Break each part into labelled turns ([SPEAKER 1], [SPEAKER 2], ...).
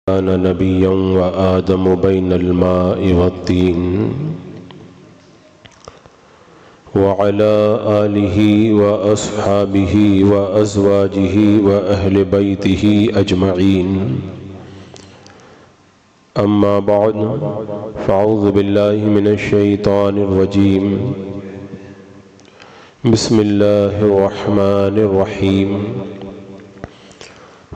[SPEAKER 1] كان نبيا وآدم بين الماء والطين وعلى آله وأصحابه وأزواجه وأهل بيته أجمعين أما بعد فأعوذ بالله من الشيطان الرجيم بسم الله الرحمن الرحيم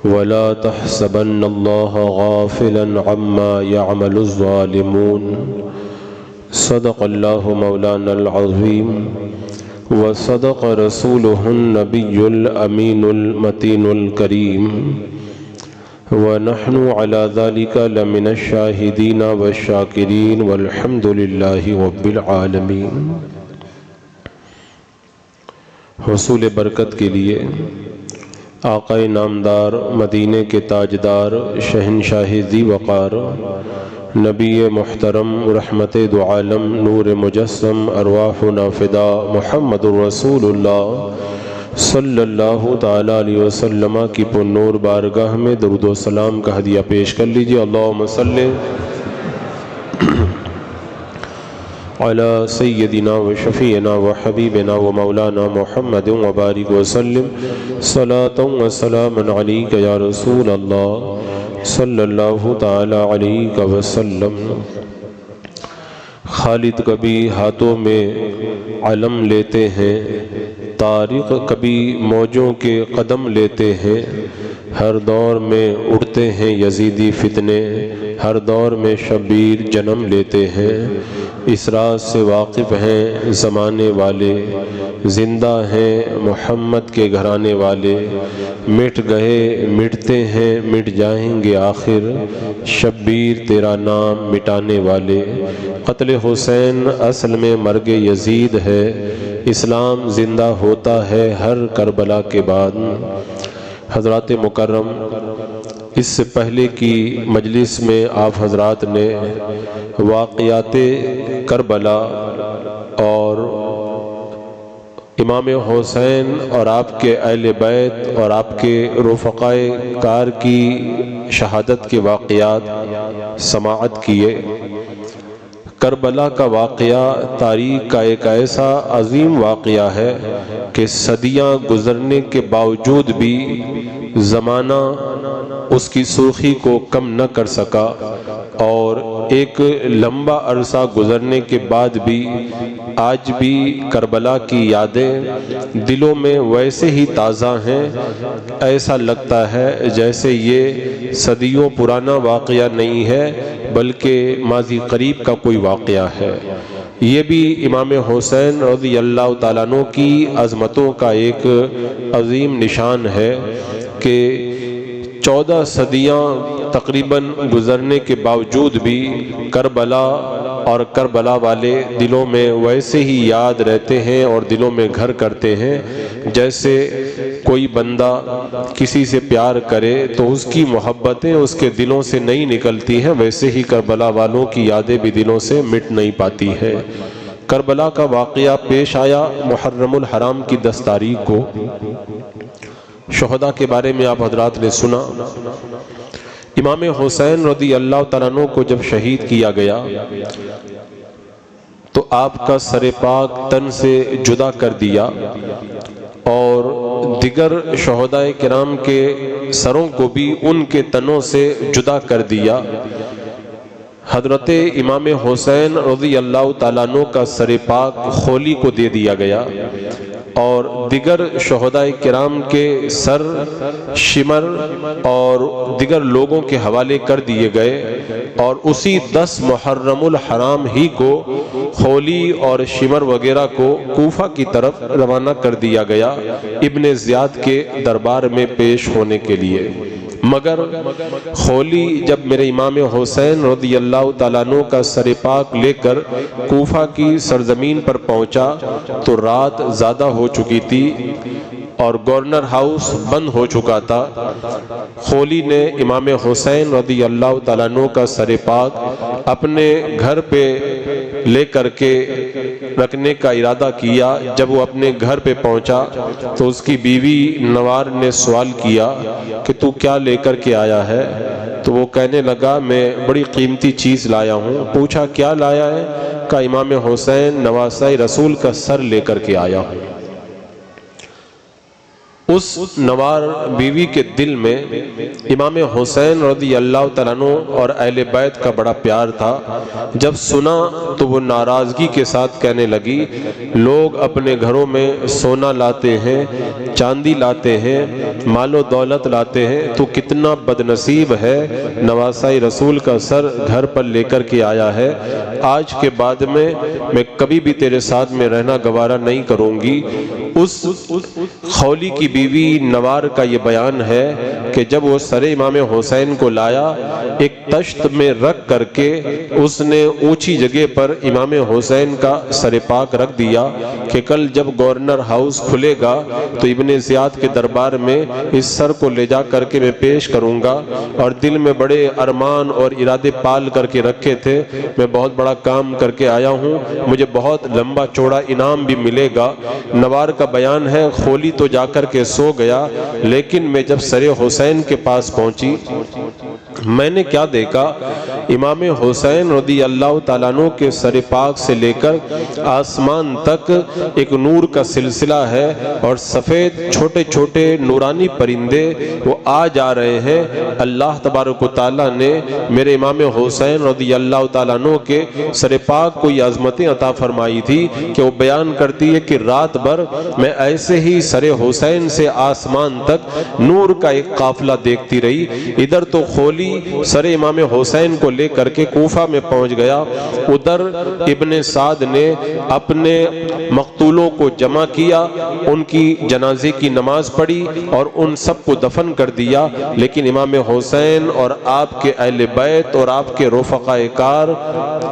[SPEAKER 1] ولا تحسبن الله غافلا عما يعمل الظالمون صدق الله مولانا العظيم وصدق رسوله النبي الأمين المتين الكريم ونحن على ذلك لمن الشاهدين والشاكرين والحمد لله رب العالمين۔ حصول برکت کے لیے آقا نامدار، مدینے کے تاجدار، شہنشاہ ذی وقار، نبی محترم، رحمت دو عالم، نور مجسم، ارواحنا فدا، محمد رسول اللہ صلی اللہ تعالیٰ علیہ وسلم کی پر نور بارگاہ میں درود و سلام کا ہدیہ پیش کر لیجئے۔ اللہم صلی علی سیدنا و شفیعنا و حبیبنا و مولانا محمد و بارک وسلم صلاۃ و سلام علیک یا رسول اللہ صلی اللہ تعالی علیہ وسلم۔ خالد کبھی ہاتھوں میں علم لیتے ہیں، طارق کبھی موجوں کے قدم لیتے ہیں، ہر دور میں اڑتے ہیں یزیدی فتنے، ہر دور میں شبیر جنم لیتے ہیں۔ اس راز سے واقف ہیں زمانے والے، زندہ ہیں محمد کے گھرانے والے، مٹ گئے مٹتے ہیں مٹ جائیں گے آخر، شبیر تیرا نام مٹانے والے۔ قتل حسین اصل میں مرگ یزید ہے، اسلام زندہ ہوتا ہے ہر کربلا کے بعد۔ حضرات مکرم، اس سے پہلے کی مجلس میں آپ حضرات نے واقعات کربلا اور امام حسین اور آپ کے اہل بیت اور آپ کے رفقائے کار کی شہادت کے واقعات سماعت کیے۔ کربلا کا واقعہ تاریخ کا ایک ایسا عظیم واقعہ ہے کہ صدیاں گزرنے کے باوجود بھی زمانہ اس کی سرخی کو کم نہ کر سکا، اور ایک لمبا عرصہ گزرنے کے بعد بھی آج بھی کربلا کی یادیں دلوں میں ویسے ہی تازہ ہیں۔ ایسا لگتا ہے جیسے یہ صدیوں پرانا واقعہ نہیں ہے بلکہ ماضی قریب کا کوئی واقعہ ہے۔ یہ بھی امام حسین رضی اللہ تعالیٰ عنہ کی عظمتوں کا ایک عظیم نشان ہے کہ 14 صدیاں تقریباً گزرنے کے باوجود بھی کربلا اور کربلا والے دلوں میں ویسے ہی یاد رہتے ہیں اور دلوں میں گھر کرتے ہیں جیسے کوئی بندہ کسی سے پیار کرے تو اس کی محبتیں اس کے دلوں سے نہیں نکلتی ہیں، ویسے ہی کربلا والوں کی یادیں بھی دلوں سے مٹ نہیں پاتی ہے۔ کربلا کا واقعہ پیش آیا محرم الحرام کی 10 تاریخ کو۔ شہداء کے بارے میں آپ حضرات نے سنا۔ امام حسین رضی اللہ تعالیٰ عنہ کو جب شہید کیا گیا تو آپ کا سر پاک تن سے جدا کر دیا اور دیگر شہداء کرام کے سروں کو بھی ان کے تنوں سے جدا کر دیا۔ حضرت امام حسین رضی اللہ تعالیٰ عنہ کا سر پاک خولی کو دے دیا گیا اور دیگر شہداء کرام کے سر شمر اور دیگر لوگوں کے حوالے کر دیے گئے، اور اسی 10 محرم الحرام ہی کو خولی اور شمر وغیرہ کو کوفہ کی طرف روانہ کر دیا گیا ابن زیاد کے دربار میں پیش ہونے کے لیے۔ مگر خولی جب میرے امام حسین رضی اللہ تعالیٰ عنہ کا سر پاک لے کر کوفہ کی سرزمین پر پہنچا تو رات زیادہ ہو چکی تھی اور گورنر ہاؤس بند ہو چکا تھا۔ خولی نے امام حسین رضی اللہ تعالیٰ عنہ کا سر پاک اپنے گھر پہ لے کر کے رکھنے کا ارادہ کیا۔ جب وہ اپنے گھر پہ پہنچا تو اس کی بیوی نوار نے سوال کیا کہ تو کیا لے کر کے آیا ہے؟ تو وہ کہنے لگا میں بڑی قیمتی چیز لایا ہوں۔ پوچھا کیا لایا ہے؟ کہا امام حسین نواسۂ رسول کا سر لے کر کے آیا ہوں۔ اس نوار بیوی کے دل میں امام حسین رضی اللہ تعالیٰ عنہ اور اہل بیت کا بڑا پیار تھا۔ جب سنا تو وہ ناراضگی کے ساتھ کہنے لگی لوگ اپنے گھروں میں سونا لاتے ہیں، چاندی لاتے ہیں، مال و دولت لاتے ہیں، تو کتنا بد نصیب ہے نواسۂ رسول کا سر گھر پر لے کر کے آیا ہے۔ آج کے بعد میں کبھی بھی تیرے ساتھ میں رہنا گوارا نہیں کروں گی۔ اس خولی کی بیوی نوار کا یہ بیان ہے کہ جب وہ سر امام حسین کو لایا، ایک تشت میں رکھ کر کے اس نے اونچی جگہ پر امام حسین کا سر پاک رکھ دیا کہ کل جب گورنر ہاؤس کھلے گا تو ابن زیاد کے دربار میں اس سر کو لے جا کر کے میں پیش کروں گا، اور دل میں بڑے ارمان اور ارادے پال کر کے رکھے تھے، میں بہت بڑا کام کر کے آیا ہوں، مجھے بہت لمبا چوڑا انعام بھی ملے گا۔ نوار کا بیان ہے خولی تو جا کر کے سو گیا، لیکن میں جب سر حسین کے پاس پہنچی میں نے کیا دیکھا؟ امام حسین رضی اللہ تعالیٰ عنہ کے سر پاک سے لے کر آسمان تک ایک نور کا سلسلہ ہے، اور سفید چھوٹے چھوٹے نورانی پرندے وہ آ جا رہے ہیں۔ اللہ تبارک و تعالیٰ نے میرے امام حسین رضی اللہ تعالیٰ عنہ کے سر پاک کو یہ عظمتیں عطا فرمائی تھی کہ وہ بیان کرتی ہے کہ رات بھر میں ایسے ہی سر حسین سے آسمان تک نور کا ایک قافلہ دیکھتی رہی۔ ادھر تو خولی سر امام حسین کو لے کر کے کوفہ میں پہنچ گیا، ادھر ابن سعد نے اپنے مقتولوں کو جمع کیا، ان کی جنازے کی نماز پڑھی اور ان سب کو دفن کر دیا، لیکن امام حسین اور آپ کے اہل بیت اور آپ کے رفقاء کار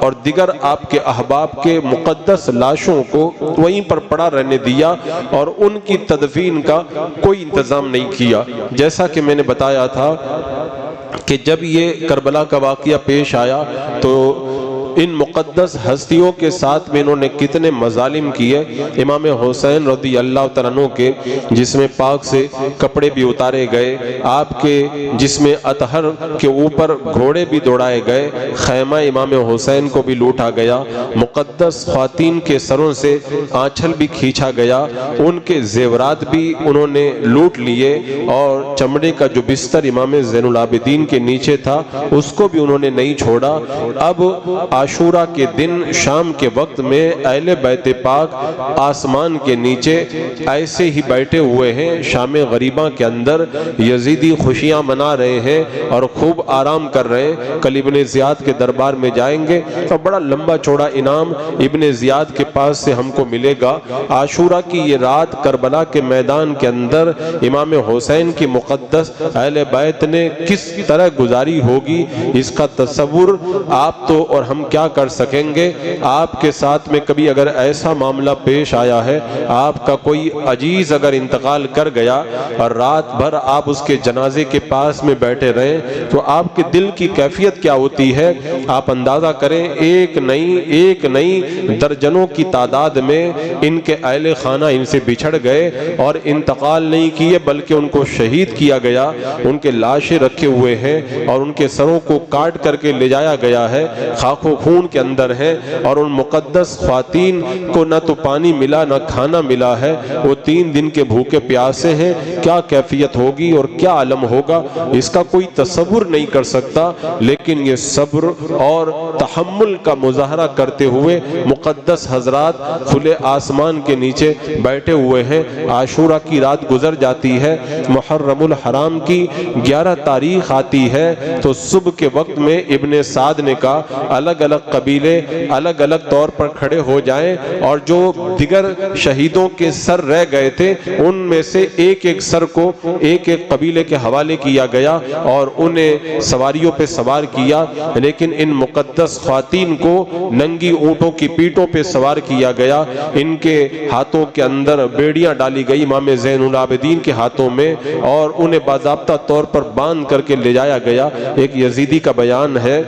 [SPEAKER 1] اور دیگر آپ کے احباب کے مقدس لاشوں کو وہیں پر پڑا رہنے دیا اور ان کی تدفین کا کوئی انتظام نہیں کیا۔ جیسا کہ میں نے بتایا تھا کہ جب یہ کربلا کا واقعہ پیش آیا تو ان مقدس ہستیوں کے ساتھ میں انہوں نے کتنے مظالم کیے۔ امام حسین رضی اللہ تعالیٰ عنہ کے جسم پاک سے کپڑے بھی اتارے گئے، آپ کے جسم اطہر کے اوپر گھوڑے بھی دوڑائے گئے، خیمہ امام حسین کو بھی لوٹا گیا، مقدس خواتین کے سروں سے آنچل بھی کھینچا گیا، ان کے زیورات بھی انہوں نے لوٹ لیے، اور چمڑے کا جو بستر امام زین العابدین کے نیچے تھا اس کو بھی انہوں نے نہیں چھوڑا۔ اب عاشورہ کے دن شام کے وقت میں اہل بیت پاک آسمان کے نیچے ایسے ہی بیٹھے ہوئے ہیں، شام غریبہ کے اندر یزیدی خوشیاں منا رہے ہیں اور خوب آرام کر رہے ہیں۔ کل ابن زیاد کے دربار میں جائیں گے تو بڑا لمبا چوڑا انعام ابن زیاد کے پاس سے ہم کو ملے گا۔ عاشورہ کی یہ رات کربلا کے میدان کے اندر امام حسین کی مقدس اہل بیت نے کس طرح گزاری ہوگی، اس کا تصور آپ تو اور ہم کیا کر سکیں گے۔ آپ کے ساتھ میں کبھی اگر ایسا معاملہ پیش آیا ہے، آپ کا کوئی عزیز اگر انتقال کر گیا اور رات بھر آپ اس کے جنازے کے پاس میں بیٹھے رہیں تو آپ کے دل کی کیفیت کیا ہوتی ہے آپ اندازہ کریں۔ ایک نہیں درجنوں کی تعداد میں ان کے اہل خانہ ان سے بچھڑ گئے اور انتقال نہیں کیے بلکہ ان کو شہید کیا گیا، ان کے لاشیں رکھے ہوئے ہیں اور ان کے سروں کو کاٹ کر کے لے جایا گیا ہے، خاک و خون کے اندر ہے، اور ان مقدس خواتین کو نہ تو پانی ملا نہ کھانا ملا ہے، وہ 3 دن کے بھوکے پیاسے ہیں۔ کیا کیفیت ہوگی اور کیا عالم ہوگا اس کا کوئی تصور نہیں کر سکتا، لیکن یہ صبر اور تحمل کا مظاہرہ کرتے ہوئے مقدس حضرات کھلے آسمان کے نیچے بیٹھے ہوئے ہیں۔ عاشورہ کی رات گزر جاتی ہے، محرم الحرام کی 11 تاریخ آتی ہے تو صبح کے وقت میں ابن سعد نے کہا الگ الگ قبیلے الگ الگ طور پر کھڑے ہو جائیں، اور جو دیگر شہیدوں کے سر رہ گئے تھے ان میں سے ایک ایک سر کو ایک ایک قبیلے کے حوالے کیا گیا اور انہیں سواریوں پہ سوار کیا، لیکن ان مقدس خواتین کو ننگی اونٹوں کی پیٹوں پہ سوار کیا گیا، ان کے ہاتھوں کے اندر بیڑیاں ڈالی گئی امام زین العابدین کے ہاتھوں میں، اور انہیں باضابطہ طور پر باندھ کر کے لے جایا گیا۔ ایک یزیدی کا بیان ہے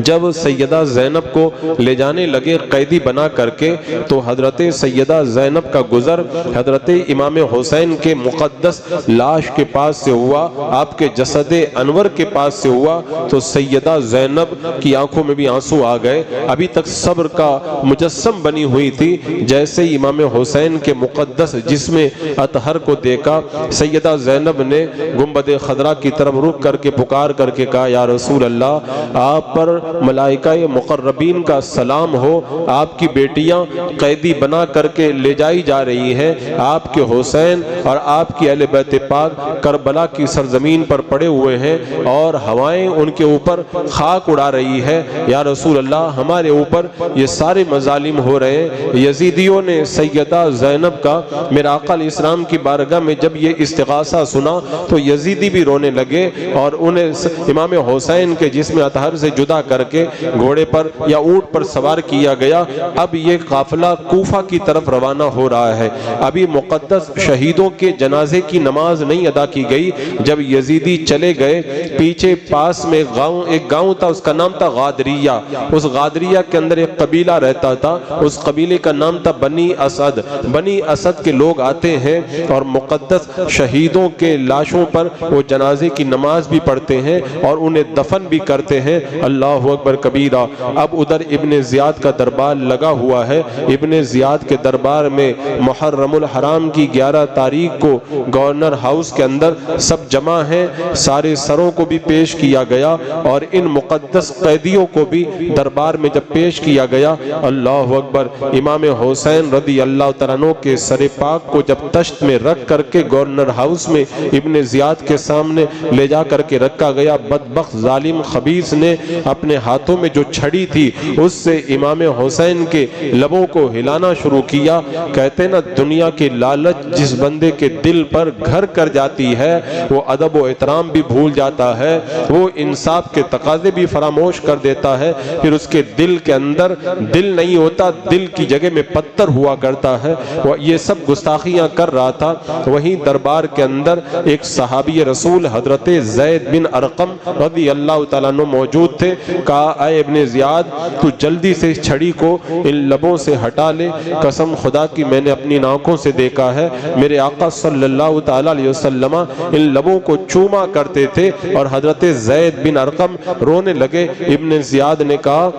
[SPEAKER 1] جب سید سیدہ زینب کو لے جانے لگے قیدی بنا کر کے، تو حضرت سیدہ زینب کا گزر حضرت امام حسین کے مقدس لاش کے پاس سے ہوا، آپ کے جسد انور کے پاس سے ہوا، تو سیدہ زینب کی آنکھوں میں بھی آنسو آ گئے۔ ابھی تک صبر کا مجسم بنی ہوئی تھی، جیسے امام حسین کے مقدس جسم اطہر کو دیکھا، سیدہ زینب نے گنبد خضرا کی طرف رک کر کے پکار کر کے کہا، یا رسول اللہ، آپ پر ملائکہ مقربین کا سلام ہو، آپ کی بیٹیاں قیدی بنا کر کے لے جائی جا رہی ہیں، آپ کے حسین اور آپ کی اہل بیت پاک کربلا کی سرزمین پر پڑے ہوئے ہیں اور ہوائیں ان کے اوپر خاک اڑا رہی ہے، یا رسول اللہ ہمارے اوپر یہ سارے مظالم ہو رہے ہیں۔ یزیدیوں نے سیدہ زینب کا میرے آقا علیہ السلام کی بارگاہ میں جب یہ استغاثہ سنا تو یزیدی بھی رونے لگے، اور انہیں امام حسین کے جسم اطہر سے جدا کر کے گھوڑے پر یا اونٹ پر سوار کیا گیا۔ اب یہ قافلہ کوفہ کی طرف روانہ ہو رہا ہے۔ ابھی مقدس شہیدوں کے جنازے کی نماز نہیں ادا کی گئی، جب یزیدی چلے گئے، پیچھے پاس میں ایک گاؤں تھا، اس کا نام تھا غادریہ۔ اس غادریہ کے اندر ایک قبیلہ رہتا تھا، اس قبیلے کا نام تھا بنی اسد۔ بنی اسد کے لوگ آتے ہیں اور مقدس شہیدوں کے لاشوں پر وہ جنازے کی نماز بھی پڑھتے ہیں اور انہیں دفن بھی کرتے ہیں۔ اللہ اکبر کبیرہ۔ اب ادھر ابن زیاد کا دربار لگا ہوا ہے۔ ابن زیاد کے دربار میں محرم الحرام کی 11 تاریخ کو گورنر ہاؤس کے اندر سب جمع ہیں، سارے سروں کو بھی پیش کیا گیا اور ان مقدس قیدیوں کو بھی دربار میں جب پیش کیا گیا، اللہ اکبر، امام حسین رضی اللہ تعالیٰ عنہ کے سر پاک کو جب تشت میں رکھ کر کے گورنر ہاؤس میں ابن زیاد کے سامنے لے جا کر کے رکھا گیا، بدبخت ظالم خبیث نے اپنے ہاتھوں میں جو چھڑی تھی اس سے امام حسین کے لبوں کو ہلانا شروع کیا۔ کہتے نا دنیا کی لالچ جس بندے کے دل پر گھر کر جاتی ہے وہ ادب و احترام بھی بھول جاتا ہے، وہ انصاف کے تقاضے بھی فراموش کر دیتا ہے، پھر اس کے دل کے اندر دل نہیں ہوتا، دل کی جگہ میں پتھر ہوا کرتا ہے۔ وہ یہ سب گستاخیاں کر رہا تھا۔ وہیں دربار کے اندر ایک صحابی رسول حضرت زید بن ارقم رضی اللہ تعالیٰ عنہ موجود تھے۔ کہا، اے ابن زیاد، تو جلدی سے اس چھڑی کو ان لبوں سے ہٹا لے، قسم خدا کی میں نے اپنی آنکھوں سے دیکھا ہے، میرے آقا صلی اللہ تعالیٰ علیہ وسلم ان لبوں کو چوما کرتے تھے۔ اور حضرت زید بن ارقم رونے لگے۔ ابن زیاد نے کہا،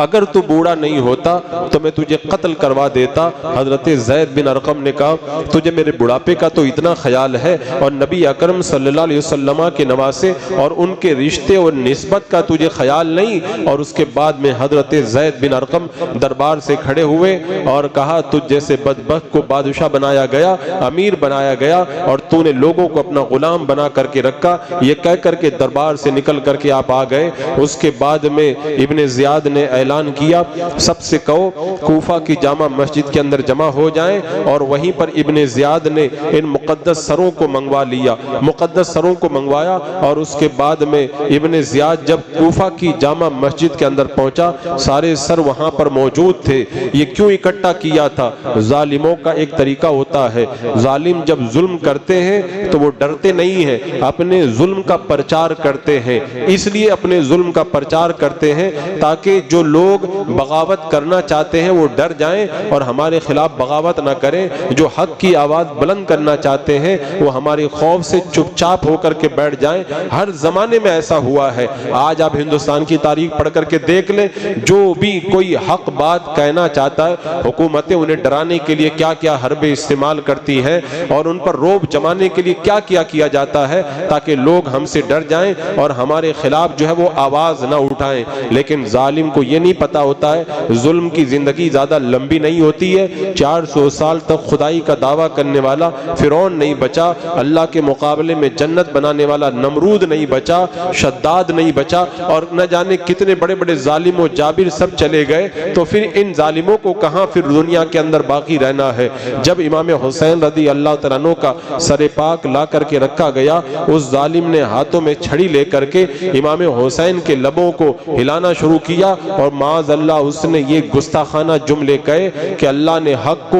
[SPEAKER 1] اگر تو بوڑھا نہیں ہوتا تو میں تجھے قتل کروا دیتا۔ حضرت زید بن ارقم نے کہا، تجھے میرے بڑھاپے کا تو اتنا خیال ہے اور نبی اکرم صلی اللہ علیہ وسلم کے نواسے اور ان کے رشتے اور نسبت کا تجھے خیال نہیں؟ اور اس کے بعد میں حضرت زید بن ارقم دربار سے کھڑے ہوئے اور کہا، تجھ جیسے بدبخت کو بادشاہ بنایا گیا، امیر بنایا گیا اور تو نے لوگوں کو اپنا غلام بنا کر کے رکھا۔ یہ کہہ کر کے دربار سے نکل کر کے آپ آ گئے۔ اس کے بعد میں ابن زیاد نے اعلان کیا، سب سے کہو کوفہ کی جامع مسجد کے اندر جمع ہو جائیں، اور وہیں پر ابن زیاد نے ان مقدس سروں کو منگوا لیا، مقدس سروں کو منگوایا۔ اور اس کے بعد میں ابن زیاد جب کوفہ کی جامع مسجد کے اندر پہنچا، سارے سر وہاں پر موجود تھے۔ یہ کیوں اکٹھا کیا تھا؟ ظالموں کا ایک طریقہ ہوتا ہے، ظالم جب ظلم کرتے ہیں تو وہ ڈرتے نہیں ہیں، اپنے ظلم کا پرچار کرتے ہیں۔ اس لیے اپنے ظلم کا پرچار کرتے ہیں تاکہ جو لوگ بغاوت کرنا چاہتے ہیں وہ ڈر جائیں اور ہمارے خلاف بغاوت نہ کریں۔ جو حق کی آواز بلند کرنا چاہتے ہیں وہ ہمارے خوف سے چپ چاپ ہو کر کے بیٹھ جائیں۔ ہر زمانے میں ایسا ہوا ہے۔ آج آپ ہندوستان کی تاریخ پڑھ کر کے دیکھ لیں، جو بھی کوئی حق بات کہنا چاہتا ہے، حکومتیں انہیں ڈرانے کے لیے کیا کیا حربیں استعمال کرتی ہیں اور ان پر روب جمانے کے لیے کیا کیا جاتا ہے تاکہ لوگ ہم سے ڈر جائیں اور ہمارے خلاف جو ہے وہ آواز نہ اٹھائیں۔ لیکن ظالم کو یہ نہیں پتا ہوتا ہے ظلم کی زندگی زیادہ لمبی نہیں ہوتی ہے۔ 400 سال تک خدائی کا دعویٰ کرنے والا فرعون نہیں بچا، اللہ کے مقابلے میں جنت بنانے والا نمرود نہیں بچا، شداد نہیں بچا، اور نہ جانے کتنے بڑے بڑے ظالم و جابر سب چلے گئے۔ تو پھر ان ظالموں کو کہاں پھر دنیا کے اندر باقی رہنا ہے؟ جب امام حسین رضی اللہ تعالیٰ عنہ کا سر پاک لا کر کے رکھا گیا، اس ظالم نے ہاتھوں میں چھڑی لے کر کے امام حسین کے لبوں کو ہلانا شروع کیا، اور معاذ اللہ اس نے یہ گستاخانہ جملے کہے کہ اللہ نے حق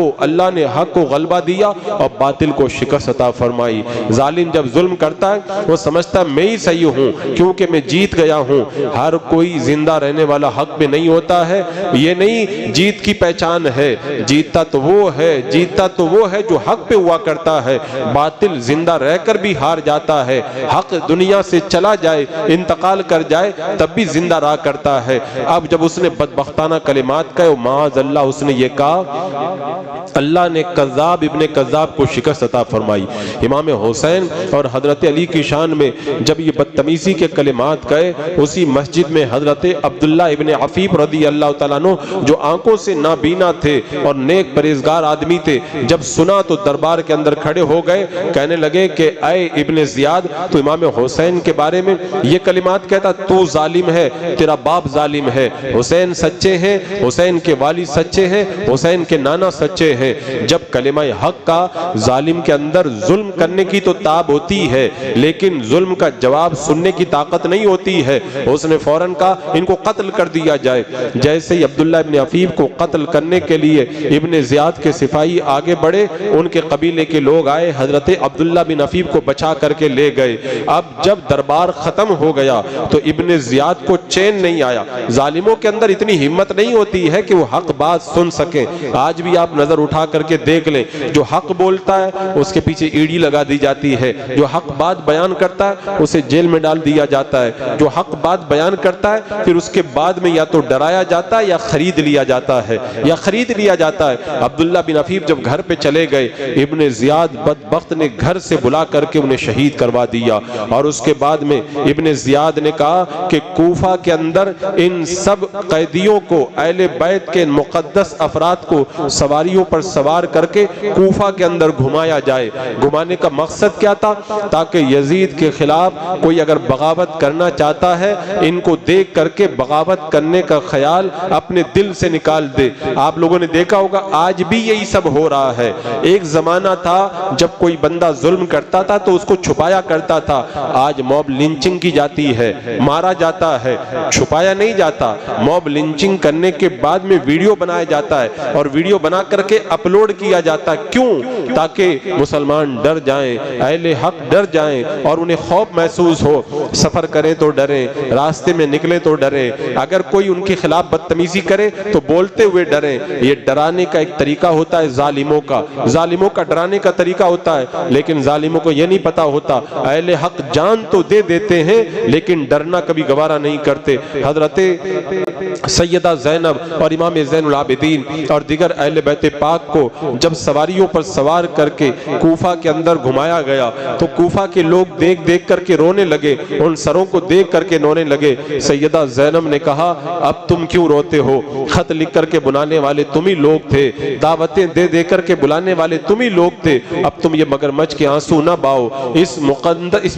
[SPEAKER 1] کو غلبہ دیا اور باطل کو شکست عطا فرمائی۔ ظالم جب ظلم کرتا ہے وہ سمجھتا ہے میں ہی صحیح ہوں کیونکہ میں جیت گیا ہوں۔ ہر کوئی کوئی زندہ رہنے والا حق پہ نہیں ہوتا ہے، یہ نہیں جیت کی پہچان ہے، جیتتا تو وہ ہے جو حق پہ ہوا کرتا ہے، باطل زندہ رہ کر بھی ہار جاتا ہے، حق دنیا سے چلا جائے انتقال کر جائے تب بھی زندہ رہا کرتا ہے۔ اب جب اس نے بدبختانہ کلمات کہے، معاذ اللہ اس نے یہ کہا، اللہ نے کذاب ابن کذاب کو شکست عطا فرمائی۔ امام حسین اور حضرت علی کی شان میں جب یہ بدتمیزی کے کلمات کہے، اسی مسجد میں حضرت عبداللہ ابن عفیف رضی اللہ تعالیٰ عنہ جو آنکھوں سے نابینا تھے اور نیک پرہیزگار آدمی تھے، جب سنا تو دربار کے اندر کھڑے ہو گئے، کہنے لگے کہ اے ابن زیاد، تو امام حسین کے بارے میں یہ کلمات کہتا، تو ظالم ہے، تیرا باپ ظالم ہے، حسین سچے ہیں، حسین کے والد سچے ہیں، حسین کے نانا سچے ہیں۔ جب کلمہ حق کا ظالم کے اندر ظلم کرنے کی تو تاب ہوتی ہے، لیکن ظلم کا جواب سننے کی طاقت نہیں ہوتی ہے، اس نے فوراً کہا ان کو قتل کر دیا جائے۔ جیسے ہی عبداللہ ابن عفیف کو قتل کرنے کے لیے ابن زیاد کے سپاہی آگے بڑھے، ان کے قبیلے کے لوگ آئے، حضرت عبداللہ بن عفیف کو بچا کر کے لے گئے۔ اب جب دربار ختم ہو گیا تو ابن زیاد کو چین نہیں آیا، ظالموں کے اندر اتنی ہمت نہیں ہوتی ہے کہ وہ حق بات سن سکیں۔ آج بھی آپ نظر اٹھا کر کے دیکھ لیں، جو حق بولتا ہے اس کے پیچھے ایڑی لگا دی جاتی ہے، جو حق بات بیان کرتا ہے اسے جیل میں ڈال دیا جاتا ہے، جو حق بات بیان کرتا ہے پھر اس کے بعد میں یا تو ڈرایا جاتا ہے یا خرید لیا جاتا ہے۔ عبداللہ بن عفیف جب گھر پہ چلے گئے، ابن زیاد بدبخت نے گھر سے بلا کر کے انہیں شہید کروا دیا، اور اس کے بعد میں ابن زیاد نے کہا کہ کوفہ کے اندر ان سب قیدیوں کو، اہل بیت کے مقدس افراد کو سواریوں پر سوار کر کے کوفہ کے اندر گھمایا جائے۔ گھمانے کا مقصد کیا تھا؟ تاکہ یزید کے خلاف کوئی اگر بغاوت کرنا چاہتا ہے، ان کو دیکھ کر کے بغاوت کرنے کا خیال اپنے دل سے نکال دے۔ آپ لوگوں نے دیکھا ہوگا آج بھی یہی سب ہو رہا ہے۔ ایک زمانہ تھا جب کوئی بندہ ظلم کرتا تھا تو اس کو چھپایا کرتا تھا، آج موب لنچنگ کی جاتی ہے، مارا جاتا ہے، چھپایا نہیں جاتا۔ موب لنچنگ کرنے کے بعد میں ویڈیو بنایا جاتا ہے اور ویڈیو بنا کر کے اپلوڈ کیا جاتا ہے۔ کیوں؟ تاکہ مسلمان ڈر جائیں، اہل حق ڈر جائیں اور انہیں خوف محسوس ہو، سفر کریں تو ڈریں، راستے میں نکلیں تو ڈریں، اگر کوئی ان کے خلاف بدتمیزی کرے تو بولتے ہوئے ڈریں۔ یہ ڈرانے کا ایک طریقہ ہوتا ہے ظالموں کا ڈرانے کا طریقہ ہوتا ہے، لیکن ظالموں کو یہ نہیں پتا ہوتا، اہل حق جان تو دے دیتے ہیں لیکن ڈرنا کبھی گوارا نہیں کرتے۔ حضرت سیدہ زینب اور امام زین العابدین اور دیگر اہل بیت پاک کو جب سواریوں پر سوار کر کے کوفہ کے اندر گھمایا گیا تو کوفہ کے لوگ دیکھ دیکھ کر کے رونے لگے، ان سروں کو دیکھ کر کے رونے لگے۔ سیدہ زینب نے کہا اب تم کیوں روتے ہو؟ خط لکھ کر کے بلانے والے تم ہی لوگ تھے، دعوتیں دے دے کر کے بلانے والے تم ہی لوگ تھے، اب تم یہ مگرمچھ کے آنسو نہ باؤ۔ اس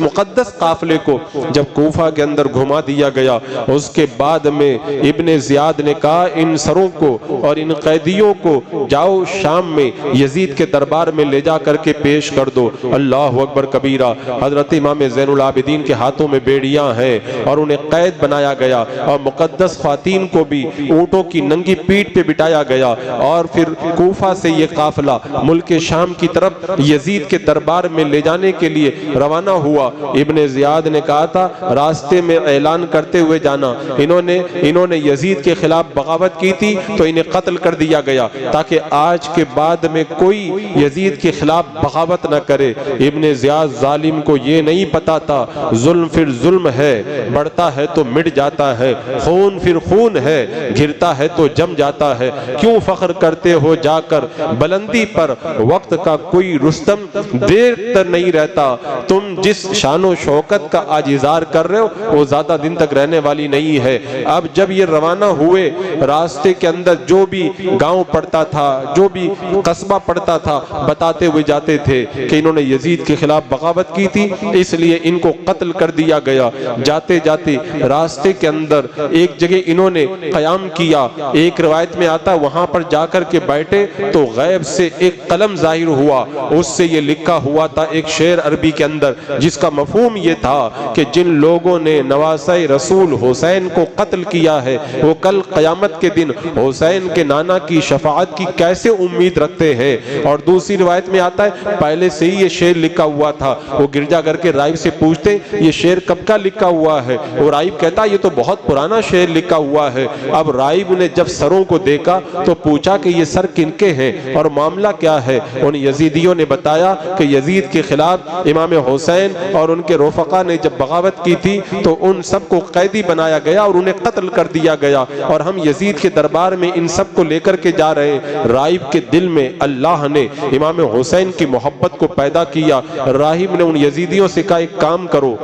[SPEAKER 1] مقدس قافلے کو جب کوفہ کے اندر گھما دیا گیا، اس کے بعد میں ابن زیاد نے کہا ان سروں کو اور ان قیدیوں کو جاؤ شام میں یزید کے دربار میں لے جا کر کے پیش کر دو۔ اللہ اکبر کبیرہ۔ حضرت امام زین العابدین کے ہاتھوں میں بیڑیاں ہیں اور انہیں قید بنایا گیا، اور مقدس خواتین کو بھی اونٹوں کی ننگی پیٹھ پہ بٹھایا گیا، اور پھر کوفہ سے یہ قافلہ ملک شام کی طرف یزید کے دربار میں لے جانے کے لیے روانہ ہوا۔ ابن زیاد نے کہا تھا راستے میں اعلان کرتے ہوئے جانا، انہوں نے یزید کے خلاف بغاوت کی تھی تو انہیں قتل کر دیا گیا، تاکہ آج کے بعد میں کوئی یزید کے خلاف بغاوت نہ کرے۔ ابن زیاد ظالم کو یہ نہیں پتا تھا ظلم پھر ظلم ہے، بڑھتا ہے تو مٹ جاتا ہے، خون پھر خون ہے، گرتا ہے تو جم جاتا ہے۔ کیوں فخر کرتے ہو جا کر بلندی پر، وقت کا کوئی رستم دیر تر نہیں رہتا، تم جس شان و شوکت کا آج اظہار کر رہے ہو وہ زیادہ دن تک رہنے والی نہیں ہے۔ اب جب یہ روانہ ہوئے، راستے کے اندر جو بھی گاؤں پڑتا تھا، جو بھی قصبہ پڑتا تھا، بتاتے ہوئے جاتے تھے کہ انہوں نے یزید کے خلاف بغاوت کی تھی اس لیے ان کو قتل کر دیا گیا۔ جاتے جاتے راستے کے اندر ایک جگہ انہوں نے قیام کیا، ایک روایت میں آتا وہاں پر جا کر کے بیٹھے تو غیب سے ایک قلم ظاہر ہوا، اس سے یہ لکھا ہوا تھا ایک شعر عربی کے اندر، جس کا مفہوم یہ تھا کہ جن لوگوں نے نواسہ رسول حسین کو قتل کیا ہے وہ کل قیامت کے دن حسین کے نانا کی شفاعت کی کیسے امید رکھتے ہیں۔ اور دوسری روایت میں آتا ہے پہلے سے ہی یہ شعر لکھا ہوا تھا، وہ گرجا گھر کے راہب سے پوچھتے یہ شعر کب کا لکھا ہوا ہے، وہ راہب کہتا بیٹا یہ تو بہت پرانا شعر لکھا ہوا ہے۔ اب رائب نے جب سروں کو دیکھا تو پوچھا کہ یہ سر کن کے ہیں اور معاملہ کیا ہے؟ ان یزیدیوں نے بتایا کہ یزید کے خلاف امام حسین اور ان کے رفقا نے جب بغاوت کی تھی تو ان سب کو قیدی بنایا گیا اور انہیں قتل کر دیا گیا، اور ہم یزید کے دربار میں ان سب کو لے کر کے جا رہے ہیں۔ رائب کے دل میں اللہ نے امام حسین کی محبت کو پیدا کیا۔ راہب نے ان یزیدیوں سے کہا ایک کام کرو،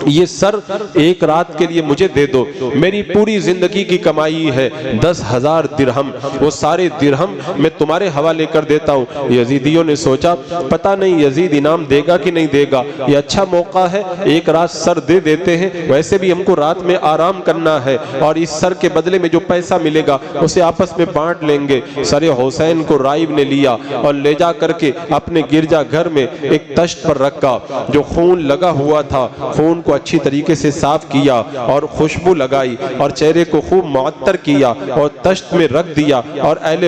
[SPEAKER 1] یہ سر ایک رات کے لیے مجھے دے دو، میری پوری زندگی کی کمائی ہے 10,000 درہم، وہ سارے درہم میں تمہارے حوالے کر دیتا ہوں۔ یزیدیوں نے سوچا پتہ نہیں یزید انعام دے گا کہ نہیں دے گا، یہ اچھا موقع ہے، ایک رات سر دے دیتے ہیں، ویسے بھی ہم کو رات میں آرام کرنا ہے اور اس سر کے بدلے میں جو پیسہ ملے گا اسے آپس میں بانٹ لیں گے۔ سر حسین کو رائب نے لیا اور لے جا کر کے اپنے گرجا گھر میں ایک تشت پر رکھا، جو خون لگا ہوا تھا خون کو اچھی طریقے سے صاف کیا اور خوشبو لگائی اور چہرے کو خوب معطر کیا اور تشت میں رکھ دیا اور اہل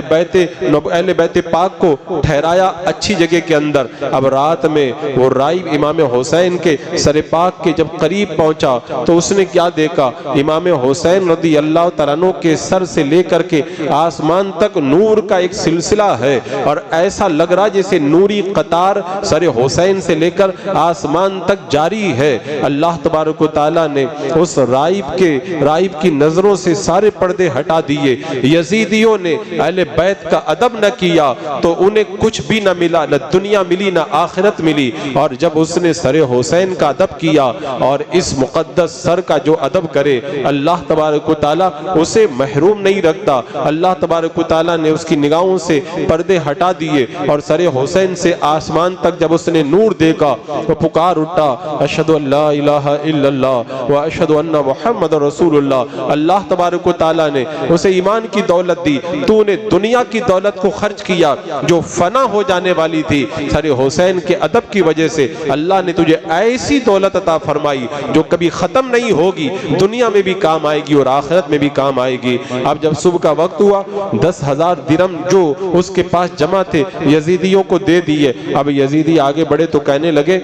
[SPEAKER 1] بیت پاک کو ٹھہرایا اچھی جگہ کے اندر۔ اب رات میں وہ رائب امام حسین کے سر پاک کے جب قریب پہنچا تو اس نے کیا دیکھا؟ امام حسین رضی اللہ تعالیٰ عنہ کے سر سے لے کر کے آسمان تک نور کا ایک سلسلہ ہے، اور ایسا لگ رہا جیسے نوری قطار سر حسین سے لے کر آسمان تک جاری ہے۔ اللہ تبارک و تعالیٰ نے اس رائب کی نظروں سے سارے پردے ہٹا دیے۔ یزیدیوں نے اہل بیت کا ادب نہ کیا تو انہیں کچھ بھی نہ ملا، نہ دنیا ملی نہ آخرت ملی، اور جب اس نے سر حسین کا ادب کیا اور اس مقدس سر کا جو ادب کرے اللہ تبارک و تعالیٰ اسے محروم نہیں رکھتا۔ اللہ تبارک و تعالیٰ نے اس کی نگاہوں سے پردے ہٹا دیے اور سر حسین سے آسمان تک جب اس نے نور دیکھا وہ پکار اٹھا اشہد ان لا الہ الا اللہ و اشہد ان محمد رسول اللہ۔ اللہ تبارک و تعالیٰ نے اسے ایمان کی دولت دی، تو نے دنیا کی دولت کو خرچ کیا جو فنا ہو جانے والی تھی، سر حسین کے ادب کی وجہ سے اللہ نے تجھے ایسی دولت عطا فرمائی جو کبھی ختم نہیں ہوگی، دنیا میں بھی کام آئے گی اور آخرت میں بھی کام آئے گی۔ اب جب صبح کا وقت ہوا 10,000 درہم جو اس کے پاس جمع تھے یزیدیوں کو دے دیے۔ اب یزیدی آگے بڑھے تو کہنے لگے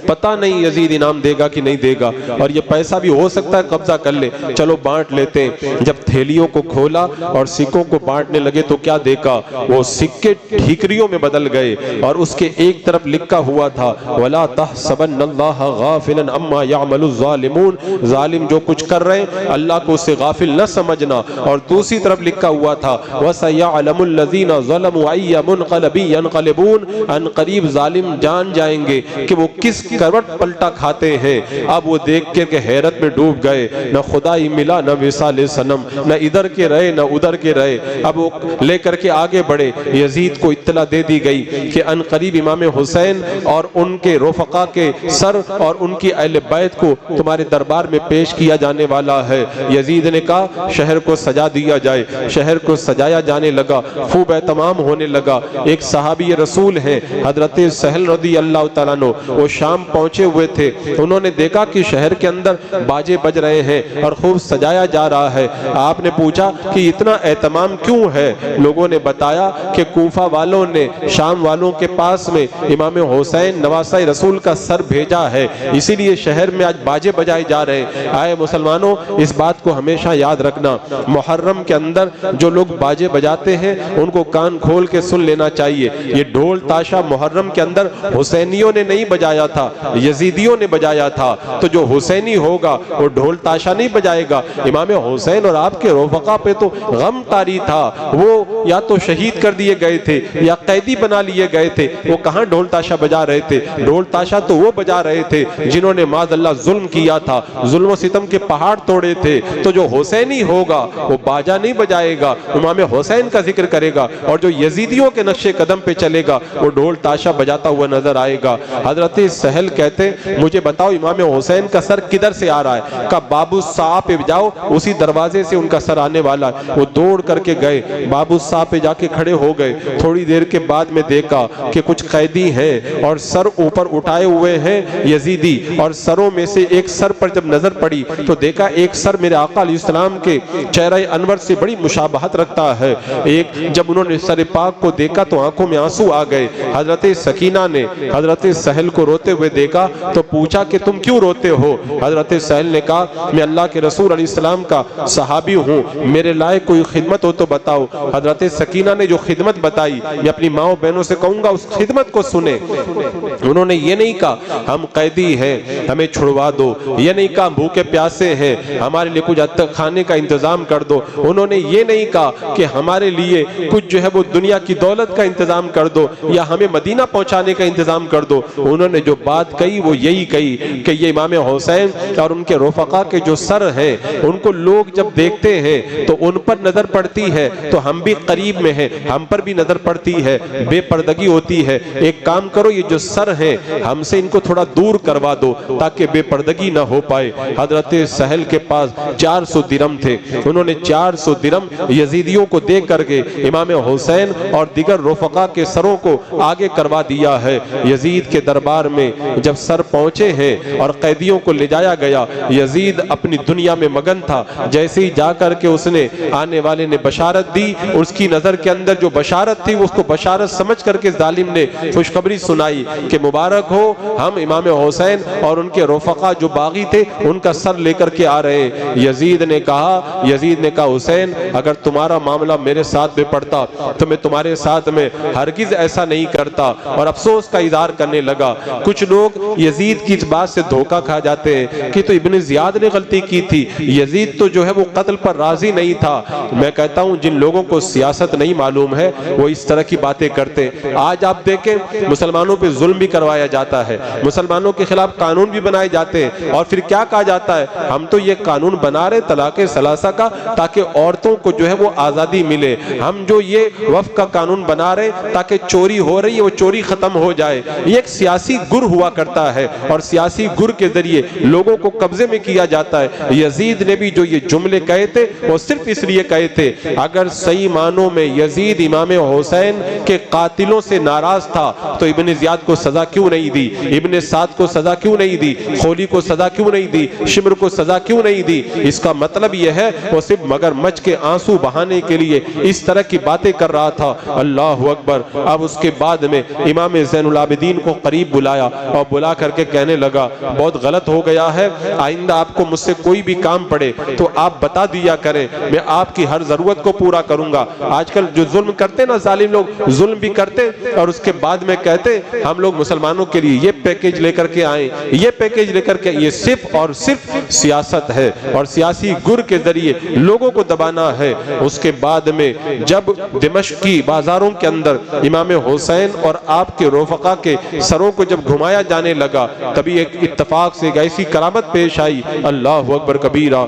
[SPEAKER 1] پتہ نہیں یزید انعام دے گا کہ نہیں دے گا، اور یہ پیسہ بھی ہو سکتا ہے قبضہ کر لے، چلو بانٹ لیتے ہیں۔ جب تھیلیوں کو کھولا اور سکوں کو بانٹنے لگے تو کیا دیکھا؟ وہ سکے ٹھیکریوں میں بدل گئے اور اس کے ایک طرف لکھا ہوا تھا وَلَا تَحْسَبَنَّ اللَّهَ غَافِلًا عَمَّا يَعْمَلُ الظَّالِمُونَ، ظالم جو کچھ کر رہے ہیں اللہ کو اسے غافل نہ سمجھنا۔ اور دوسری طرف لکھا ہوا تھا وَسَيَعْلَمُ الَّذِينَ ظَلَمُوا أَيَّ مُنْقَلَبٍ يَنْقَلِبُونَ، ان قریب ظالم جان جائیں گے کہ وہ کس کروٹ پلٹا کھاتے ہیں۔ اب وہ دیکھ کے حیرت میں ڈوب گئے، نہ خدائی ملا نہ وصال صنم، نہ ادھر کے رہے نہ ادھر کے رہے۔ اب وہ لے کر کے آگے بڑھے، یزید کو اطلاع دے دی گئی کہ ان قریب امام حسین اور ان کے رفقا کے سر اور ان کی اہل بیت کو تمہارے دربار میں پیش کیا جانے والا ہے۔ یزید نے کہا شہر کو سجا دیا جائے، شہر کو سجایا جانے لگا، خوب اہتمام ہونے لگا۔ ایک صحابی رسول ہیں حضرت سہل رضی اللہ تعالیٰ عنہ، وہ شام پہنچے ہوئے تھے، انہوں نے دیکھا کہ شہر کے اندر باجے بج رہے ہیں اور خوب سجایا جا رہا ہے۔ آپ نے پوچھا کہ اتنا اہتمام کیوں ہے؟ لوگوں نے بتایا کہ کوفہ والوں نے شام والوں کے پاس میں امام حسین نواسہ رسول کا سر بھیجا ہے، اسی لیے شہر میں آج باجے بجائے جا رہے ہیں۔ آئے مسلمانوں، اس بات کو ہمیشہ یاد رکھنا، محرم کے اندر جو لوگ باجے بجاتے ہیں ان کو کان کھول کے سن لینا چاہیے۔ یہ ڈھول تاشا محرم کے اندر حسینیوں نے نہیں بجایا تھا، یزیدیوں نے بجایا تھا، تو جو حسینی ہوگا وہ ڈھول تاشا نہیں بجائے گا۔ امام حسین اور آپ کے رفقا پہ تو غم طاری تھا، وہ یا تو شہید کر دیے گئے تھے یا قیدی بنا لیے گئے تھے، وہ کہاں ڈھول تاشا بجا رہے تھے؟ ڈھول تاشا تو وہ بجا رہے تھے جنہوں نے معاذ اللہ ظلم کیا تھا، ظلم و ستم کے پہاڑ توڑے تھے۔ تو جو حسینی ہوگا وہ باجا نہیں بجائے گا، امام حسین کا ذکر کرے گا، اور جو یزیدیوں کے نقش قدم پہ چلے گا وہ ڈھول تاشا بجاتا ہوا نظر آئے گا۔ حضرت سہل کہتے مجھے بتاؤ امام حسین کا سر کدھر سے آ رہا ہے؟ کہا بابو صاحب پہ جاؤ، اسی دروازے سے ان کا سر آنے والا ہے۔ وہ دوڑ کر کے گئے، بابو صاحب پہ جا کے کھڑے ہو گئے۔ تھوڑی دیر کے بعد میں دیکھا کہ کچھ قیدی ہیں اور سر اوپر اٹھائے ہوئے ہیں یزیدی، اور سروں میں سے ایک سر پر جب نظر پڑی تو دیکھا ایک سر میرے آقا علیہ السلام کے چہرہ انور سے بڑی مشابہت رکھتا ہے۔ ایک جب انہوں نے سر پاک کو دیکھا تو آنکھوں میں آنسو آ گئے۔ حضرت سکینہ نے حضرت سہل کو روتے ہوئے دیکھا تو پوچھا کہ تم کیوں روتے ہو؟ حضرت سہل نے کہا میں اللہ کے رسول علیہ السلام کا صحابی ہوں، میرے لائق کوئی خدمت ہو تو بتاؤ۔ حضرت سکینہ نے جو خدمت بتائی میں اپنی ماں و بہنوں سے کہوں گا اس خدمت کو سنیں۔ انہوں نے یہ نہیں کہا ہم قیدی ہیں ہمیں چھڑوا دو، یہ نہیں کہا بھوکے پیاسے ہیں ہمارے لیے کچھ کھانے کا انتظام کر دو، انہوں نے یہ نہیں کہا کہ ہمارے لیے کچھ جو ہے وہ دنیا کی دولت کا انتظام کر دو یا ہمیں مدینہ پہنچانے کا انتظام کر دو۔ انہوں نے جو بات کہی وہ یہی کہی کہ یہ امام حسین اور ان کے رفقا کے جو سر ہیں ان کو لوگ جب دیکھتے ہیں تو ان پر نظر پڑتی ہے تو ہم بھی قریب میں ہیں، ہم پر بھی نظر پڑتی ہے، بے پردگی ہوتی ہے، ایک کام کرو یہ جو سر ہیں ہم سے ان کو تھوڑا دور کروا دو تاکہ بے پردگی نہ ہو پائے۔ حضرت سہل کے پاس 400 درم تھے، انہوں نے 400 درم یزیدیوں کو دے کر کے امام حسین اور دیگر رفقا کے سروں کو آگے کروا دیا ہے۔ یزید کے دربار میں جب سر پہنچے ہیں اور قیدیوں کو لے جایا گیا، یزید اپنی دنیا میں مگن تھا، جیسے ہی جا کر کے اس نے آنے والے نے بشارت دی، اس کی نظر کے اندر جو بشارت تھی اس کو بشارت سمجھ کر کے ظالم نے خوشخبری سنائی کہ مبارک ہو ہم امام حسین اور ان کے رفقا جو باغی تھے ان کا سر لے کر کے آ رہے ہیں۔ یزید نے کہا حسین اگر تمہارا معاملہ میرے ساتھ میں پڑتا تو میں تمہارے ساتھ میں ہرگز ایسا نہیں کرتا، اور افسوس کا اظہار کرنے لگا۔ کچھ لوگ یزید کی اس بات سے دھوکہ کھا جاتے ہیں کہ تو ابن زیاد نے غلطی کی تھی، یزید تو جو ہے وہ قتل پر راضی نہیں تھا۔ میں کہتا ہوں جن لوگوں کو سیاست نہیں معلوم ہے وہ اس طرح کی باتیں کرتے ہیں۔ آج آپ دیکھیں مسلمانوں پہ ظلم بھی کروایا جاتا ہے، مسلمانوں کے خلاف قانون بھی بنائے جاتے ہیں، اور پھر کیا کہا جاتا ہے ہم تو یہ قانون بنا رہے طلاق ثلاثہ کا تاکہ عورتوں کو جو ہے وہ آزادی ملے، ہم جو یہ وقف کا قانون بنا رہے تاکہ چوری ہو رہی ہے وہ چوری ختم ہو جائے۔ یہ ایک سیاسی گر ہوا کرتا ہے اور سیاسی گر کے ذریعے لوگوں کو قبضے میں کیا جاتا ہے۔ یزید نے بھی جو یہ جملے کہے تھے وہ صرف اس لیے کہے تھے اگر صحیح معنوں میں یزید امام حسین کے قاتلوں سے ناراض تھا تو ابن زیاد کو سزا کیوں نہیں دی، ابن سعد کو سزا کیوں نہیں دی، خولی کو سزا کیوں نہیں دی، شمر کو سزا کیوں نہیں دی؟ اس کا مطلب یہ ہے وہ صرف مگر مچ کے آنسو بہانے کے لیے اس طرح کی باتیں کر رہا تھا۔ اللہ اکبر۔ اب اس کے بعد میں امام زین العابدین کو قریب بلایا اور بلا کر کے کہنے لگا بہت غلط ہو گیا ہے، آئندہ آپ کو مجھ سے کوئی بھی کام پڑے تو آپ بتا دیا کریں، میں آپ کی ہر ضرورت کو پورا کروں گا۔ آج کل جو ظلم کرتے نا ظالم لوگ، ظلم بھی کرتے اور اس کے بعد میں کہتے ہم لوگ مسلمانوں کے لیے یہ پیکیج لے کر کے آئیں، یہ پیکیج لے کر کے، یہ صرف اور صرف سیاست ہے اور سیاسی گر کے ذریعے لوگوں کو دبانا ہے۔ اس کے بعد میں جب دمشق کی بازاروں کے اندر امام حسین اور آپ کے رفقا کے سروں کو جب گھمایا جانے لگا تبھی ایک اتفاق سے ایک ایسی کرامت پیش آئی، اللہ اکبر کبیرہ۔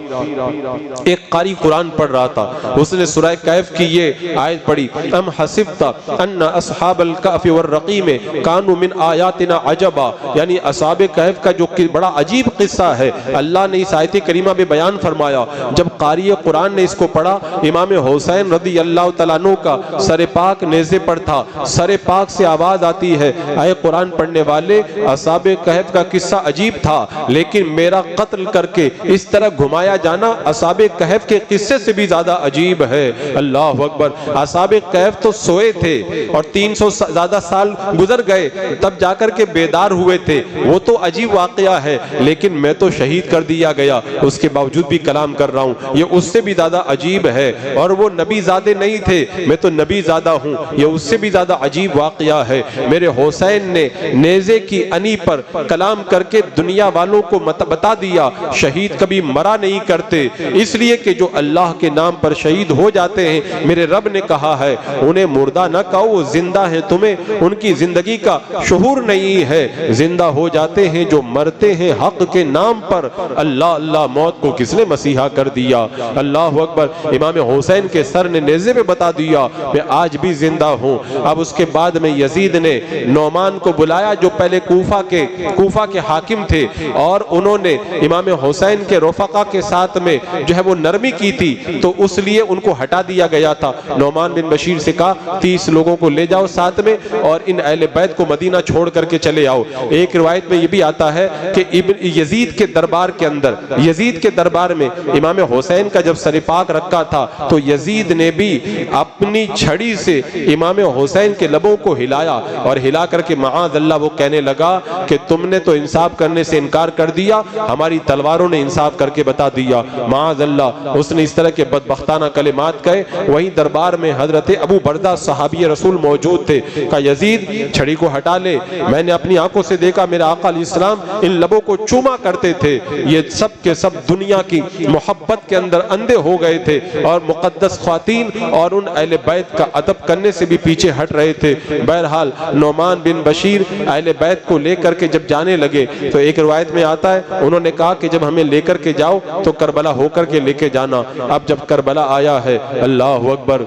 [SPEAKER 1] ایک قاری قرآن پڑھ رہا تھا، اس نے سورہ کہف کی یہ آیت پڑھی ام حسبت ان اصحاب الکہف والرقیم کانوا من آیاتنا عجبا، یعنی اصحاب کہف کا جو بڑا عجیب قصہ ہے اللہ نے اس آیت کریمہ میں بیان فرمایا۔ جب قاری قرآن نے اس کو پڑھا، امام حسین رضی اللہ تعالیٰ عنہ کا سر پاک نیزے پر تھا، سر پاک سے آواز آتی ہے اے قرآن پڑھنے والے اصحاب کہف کا قصہ عجیب تھا لیکن میرا قتل کر کے اس طرح گھمایا جانا اصحاب کہف کے قصے سے بھی زیادہ عجیب ہے۔ اللہ اکبر۔ اصحاب کہف تو سوئے تھے اور 300 زیادہ سال گزر گئے تب جا کر کے بیدار ہوئے تھے، وہ تو عجیب واقعہ ہے، لیکن میں تو شہید کر دیا گیا اس کے باوجود بھی کلام کر رہا ہوں، یہ اس سے بھی زیادہ عجیب ہے۔ اور وہ نبی زادے نہیں تھے، میں تو نبی زادہ ہوں، یہ اس سے بھی زیادہ عجیب واقعہ ہے۔ میرے حسین نے نیزے کی انی پر کلام کر کے دنیا والوں کو بتا دیا شہید کبھی مرا نہیں کرتے، اس لیے کہ جو اللہ کے نام پر شہید ہو جاتے ہیں میرے رب نے کہا ہے انہیں مردہ نہ کہو، وہ زندہ ہیں، تمہیں ان کی زندگی کا شعور نہیں ہے، زندہ ہو جاتے ہیں جو مرتے ہیں حق کے نام پر۔ اللہ اللہ، موت کو کس نے مسیحا کر دیا؟ اللہ اکبر۔ امام حسین کے سر نے نیزے پہ بتا دیا میں آج بھی زندہ ہوں۔ اب اس کے بعد میں یزید نے نعمان کو بلایا جو پہلے کوفہ کے حاکم تھے، اور انہوں نے امام حسین کے رفقا کے ساتھ میں جو ہے وہ نرمی کی تھی تو اس لیے ان کو ہٹا دیا گیا تھا۔ نعمان بن بشیر سے کہا 30 لوگوں کو لے جاؤ ساتھ میں اور ان اہل بیت کو مدینہ چھوڑ کر کے چلے آؤ۔ ایک روایت میں یہ بھی آتا ہے کہ یزید کے دربار میں امام حسین کا جب سر پاک رکھا تھا تو یزید نے بھی اپنی چھڑی سے امام حسین کے لبوں کو ہلایا اور ہلا کر کے معاذ اللہ وہ کہنے لگا کہ تم نے تو انصاف کرنے سے انکار کر دیا، ہماری تلواروں نے انصاف کر کے بتا دیا معاذ اللہ اس نے اس طرح کے بدبختانہ کلمات کہے۔ وہیں دربار میں حضرت ابو بردہ صحابی رسول موجود تھے، کہا یزید چھڑی کو ہٹا لے، میں نے اپنی آنکھوں سے دیکھا میرے آقا علیہ السلام ان لبوں کو چوما کرتے تھے، یہ سب کے سب دنیا کی محبت کے اندر اندھے ہو گئے تھے اور مقدس خواتین اور ان اہل بیت کا ادب کرنے سے بھی پیچھے ہٹ رہے تھے۔ بہرحال نعمان بن بشیر اہل بیت کو لے کر کے جب جانے لگے تو ایک روایت میں آتا ہے انہوں نے کہا کہ جب ہمیں لے کر کے جاؤ تو کربلا ہو کر کے لے کے جانا۔ اب جب کربلا آیا ہے اللہ اکبر،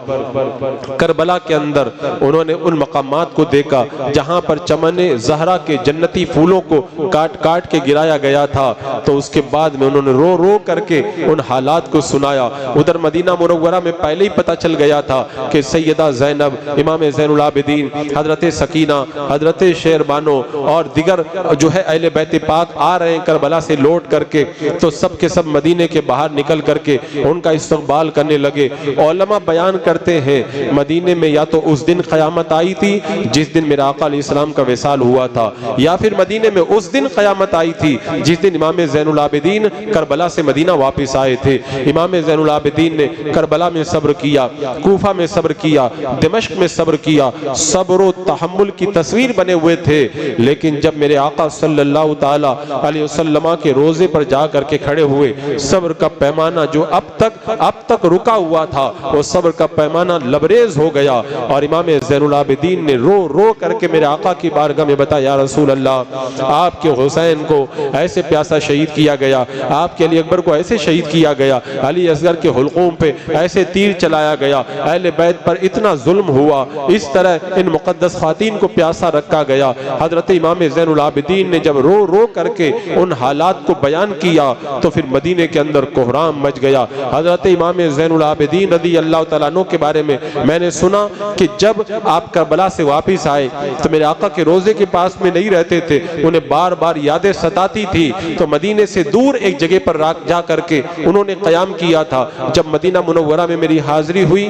[SPEAKER 1] کربلا کے اندر انہوں نے ان مقامات کو دیکھا جہاں پر چمن زہرا کے جنتی پھولوں کو کاٹ کاٹ کے گرایا گیا تھا، تو اس کے بعد میں انہوں نے رو رو کر کے ان حالات کو سنایا۔ ادھر مدینہ منورہ میں پہلے ہی پتہ چل گیا تھا کہ سیدہ زینب، امام زین العابدین، حضرت سکینہ، حضرت شیر بانو اور دیگر جو ہے اہل بیت پاک آ رہے ہیں کربلا سے لوٹ کر کے، تو سب کے سب مدینے کے باہر نکل کر کے ان کا استقبال کرنے لگے۔ علماء بیان کرتے ہیں مدینے میں یا تو اس دن قیامت آئی تھی جس دن میرے آقا علیہ السلام کا وصال ہوا تھا، یا پھر مدینے میں اس دن قیامت آئی تھی جس دن امام زین العابدین کربلا سے مدینہ واپس آئے تھے۔ امام زین العابدین نے کربلا میں صبر کیا، کوفہ میں صبر کیا، دمشق میں صبر کیا، صبر و تحمل کی تصویر بنے ہوئے تھے، لیکن جب میرے آقا صلی اللہ تعالی علیہ وسلم کے روزے پر جا کر کے کھڑے ہوئے، صبر کا پیمانہ جو اب تک رکا ہوا تھا وہ صبر کا پیمانہ لبریز ہو گیا، اور امام زین العابدین نے رو رو کر کے میرے آقا کی بارگاہ میں بتایا یا رسول اللہ آپ کے حسین کو ایسے پیاسا شہید کیا گیا، آپ کے علی اکبر کو ایسے شہید کیا گیا، علی اصغر کے حلقوم پہ ایسے تیر چلایا گیا، اہل بیت پر اتنا ظلم ہوا، اس طرح ان مقدس خواتین کو پیاسا رکھا گیا۔ حضرت امام زین العابدین نے جب رو رو کر کے ان حالات کو بیان کیا تو پھر مدینے کے اندر کوہرام مچ گیا۔ حضرت امام زین العابدین رضی اللہ تعالیٰ عنہ کے بارے میں نے سنا کہ جب آپ کربلا سے واپس آئے تو میرے آقا کے روزے کے پاس میں نہیں رہتے تھے، انہیں بار بار یادیں ستاتی تھی، تو مدینے سے دور ایک جگہ پر جا کر کے انہوں نے قیام کیا تھا۔ جب مدینہ منورہ میں میری حاضری ہوئی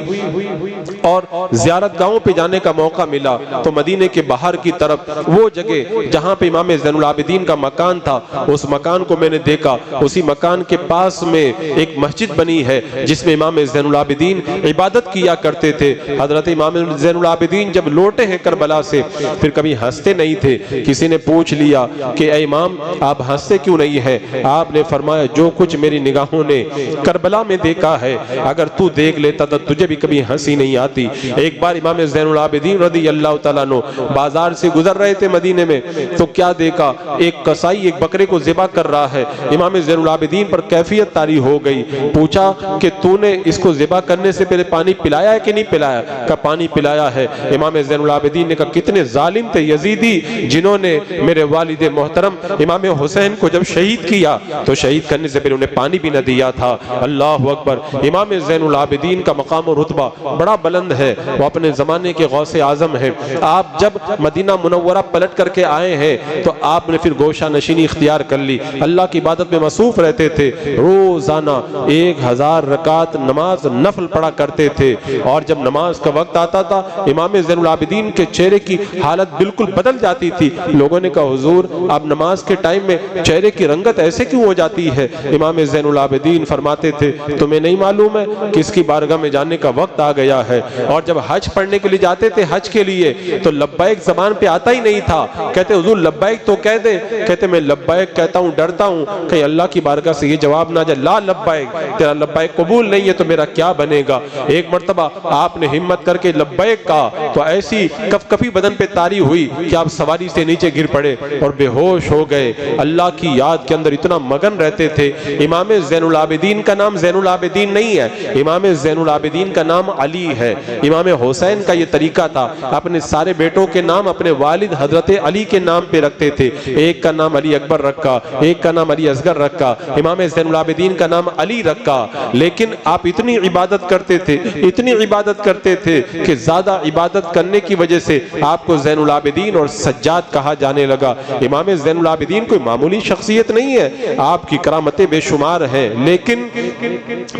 [SPEAKER 1] اور زیارت گاہوں پہ جانے کا موقع ملا تو مدینے کے باہر کی طرف وہ جگہ جہاں پہ امام زین العابدین کا مکان تھا اس مکان کو میں نے دیکھا، اسی مکان کے پاس میں ایک مسجد بنی ہے جس میں امام زین العابدین عبادت کیا کرتے تھے۔ حضرت امام زین العابدین جب لوٹے ہیں کربلا سے پھر کبھی ہنستے نہیں تھے۔ کسی نے پوچھ لیا کہ اے امام آپ ہنستے کیوں نہیں ہیں؟ آپ نے فرمایا جو کچھ میری نگاہوں نے کربلا میں دیکھا ہے اگر تو دیکھ لیتا تو تجھے بھی کبھی ہنسی نہیں آتی۔ ایک بار امام زین العابدین رضی اللہ تعالیٰ عنہ بازار سے گزر رہے تھے مدینے میں تو کیا دیکھا، ایک قصائی ایک بکرے کو ذبح کر رہا ہے۔ امام زین العابدین پر کیفیت طاری ہو گئی، پوچھا کہ تو نے اس کو ذبح کرنے سے پہلے پانی پلایا ہے کہ نہیں پلایا؟ کہا پانی پلایا ہے۔ امام زین العابدین نے کہا کتنے ظالم تھے یزیدی جنہوں نے میرے والد محترم امام حسین کو جب شہید کیا تو شہید کرنے سے پہلے انہیں پانی بھی نہ دیا تھا۔ اللہ اکبر۔ امام زین العابدین کا مقام و رتبہ بڑا بلند ہے، وہ اپنے زمانے کے غوث اعظم ہیں۔ آپ جب مدینہ منورہ پلٹ کر کے آئے ہیں تو آپ نے پھر گوشہ نشینی اختیار کر لی، اللہ کی عبادت میں مصروف رہتے تھے، روزانہ 1000 رکعت نماز نفل پڑھا کرتے تھے، اور جب نماز کا وقت آتا تھا امام زین العابدین کے چہرے کی حالت بالکل بدل جاتی تھی۔ لوگوں نے کہا حضور آپ نماز کے ٹائم میں چہرے کی رنگت ایسے کیوں ہو جاتی ہے؟ امام زین العابدین فرماتے تھے تمہیں نہیں معلوم ہے کہ اس کی بارگاہ میں جانے کا وقت آ گیا ہے؟ اور جب حج پڑھنے کے لیے جاتے تھے حج کے لیے تو لبیک زبان پہ آتا ہی نہیں تھا، کہتے حضور لبیک تو کہہ دے، کہتے میں لبیک کہتا ہوں ڈرتا ہوں کہ اللہ کی بارگاہ سے یہ جواب نہ جائے لا لبیک، تیرا لبیک قبول نہیں ہے تو میرا کیا بنے گا؟ ایک مرتبہ آپ نے ہمت کر کے لبیک کہا تو ایسی کف کفی بدن پہ تاری ہوئی کہ آپ سواری سے نیچے گر پڑے اور بے ہوش ہو گئے۔ اللہ کی یاد کے اندر اتنا مگن رہتے تھے۔ امام زین العابدین کا نام زین العابدین نہیں ہے، امام زین العابدین کا نام علی ہے۔ امام حسین کا یہ طریقہ تھا، اپنے سارے بیٹوں کے نام اپنے والد حضرت علی کے نام پہ رکھتے تھے، ایک کا نام علی اکبر رکھا، ایک کا نام علی اصغر رکھا، امام زین العابدین کا نام علی رکھا۔ لیکن آپ اتنی عبادت کرتے تھے، اتنی عبادت کرتے تھے کہ زیادہ عبادت کرنے کی وجہ سے آپ کو زین العابدین اور سجاد کہا جانے لگا۔ امام زین العابدین کوئی معمولی شخصیت نہیں ہے، آپ کی کرامتیں بے شمار ہیں، لیکن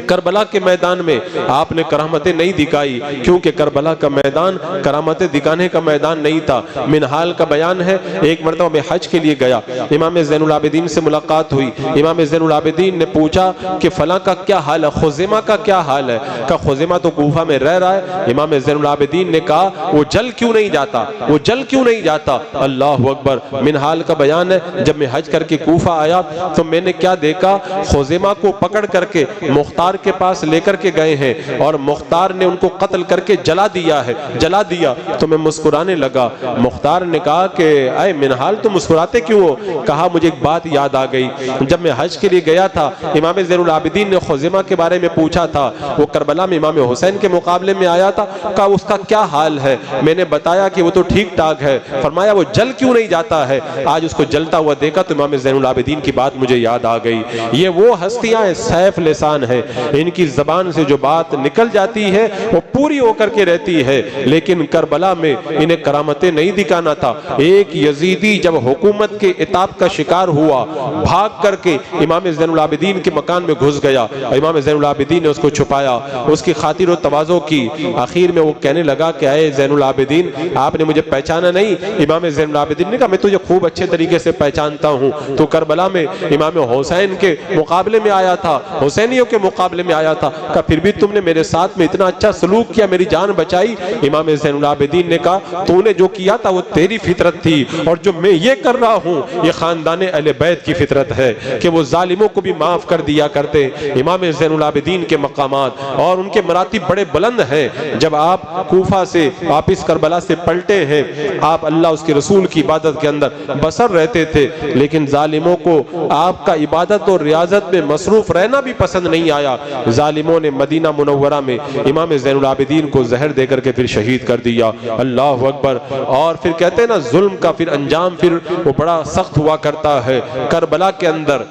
[SPEAKER 1] کربلا کے میدان میں آپ نے کرامتیں نہیں دکھائی، کیونکہ کربلا کا میدان کرامتیں دکھانے کا میدان نہیں تھا۔ منہال کا بیان ہے، ایک مرتبہ میں حج کے لیے گیا، امام زین العابدین سے ملاقات ہوئی، امام زین العابدین نے پوچھا کہ فلاں کا کیا حال ہے، خزیمہ کا کیا حال ہے؟ کہا خزیمہ تو کوفہ میں رہ رہا ہے۔ امام زین العابدین نے کہا وہ جل کیوں نہیں جاتا، وہ جل کیوں نہیں جاتا؟ اللہ اکبر۔ منہال کا بیان ہے، جب میں حج کر کے کوفہ آیا تو میں نے کیا دیکھا، خزیمہ کو پکڑ کر کے مختار کے پاس لے کر کے گئے ہیں اور مختار نے ان کو قتل کر کے جلا دیا ہے، جلا دیا۔ تو میں مسکرانے لگا، مختار نے کہا کہ اے منہال تم مسکراتے کیوں ہو؟ کہا مجھے ایک بات یاد آ گئی، جب میں حج کے لیے گیا تھا امام زین العابدین نے خزیمہ کے بارے میں پوچھا تھا، وہ کربلا میں امام حسین کے مقابلے میں آیا تھا، کہا اس کا کیا حال ہے؟ میں نے بتایا کہ وہ تو ٹھیک ٹھاک ہے۔ فرمایا وہ جل کیوں نہیں جاتا ہے؟ آج اس کو جلتا ہوا دیکھا تو امام زین العابدین کی بات مجھے یاد آ گئی۔ یہ وہ ہستیاں سیف لسان ہے، ان کی زبان سے جو بات نکل جاتی ہے وہ پوری ہو کر کے رہتی ہے، لیکن کربلا میں انہیں کرامتیں نہیں دکھانا تھا۔ ایک یزیدی جب حکومت کے عتاب کا شکار ہوا، بھاگ کر کے امام زین العابدین کے مکان میں گھس گیا، امام زین العابدین نے اس کو چھپایا، اس کی خاطر و تواضع کی۔ آخر میں وہ کہنے لگا کہ اے زین العابدین آپ نے مجھے پہچانا نہیں؟ امام زین العابدین نے کہا میں تجھے خوب اچھے طریقے سے پہچانتا ہوں، تو کربلا میں امام حسین کے مقابلے میں آیا تھا، حسینیوں کے مقابلے میں آیا تھا، کہا پھر بھی تم نے میرے ساتھ میں اتنا اچھا سلوک کیا، میری جان بچائی۔ امام زین العابدین نے کہا تو نے جو کیا تھا وہ تیری فطرت تھی، اور جو میں یہ کر رہا ہوں یہ خاندان اہل بیت کی فطرت ہے کہ وہ ظالموں کو بھی معاف کر دیا کرتے۔ امام زین العابدین کے مقامات اور ان کے مراتب بڑے بلند ہیں۔ جب آپ کوفہ سے واپس کربلا سے پلٹے ہیں، آپ اللہ اس کے رسول کی عبادت کے اندر بسر رہتے تھے، لیکن ظالموں کو آپ کا عبادت اور ریاضت میں مصروف رہنا بھی پسند نہیں آیا۔ ظالموں نے مدینہ منورہ میں امام زین العابدین کو زہر دے کر کے پھر شہید کر دیا۔ اللہ اکبر۔ اور پھر کہتے ہیں نا ظلم کا پھر انجام پھر وہ بڑا سخت ہوا کرتا ہے۔ کربلا کے اندر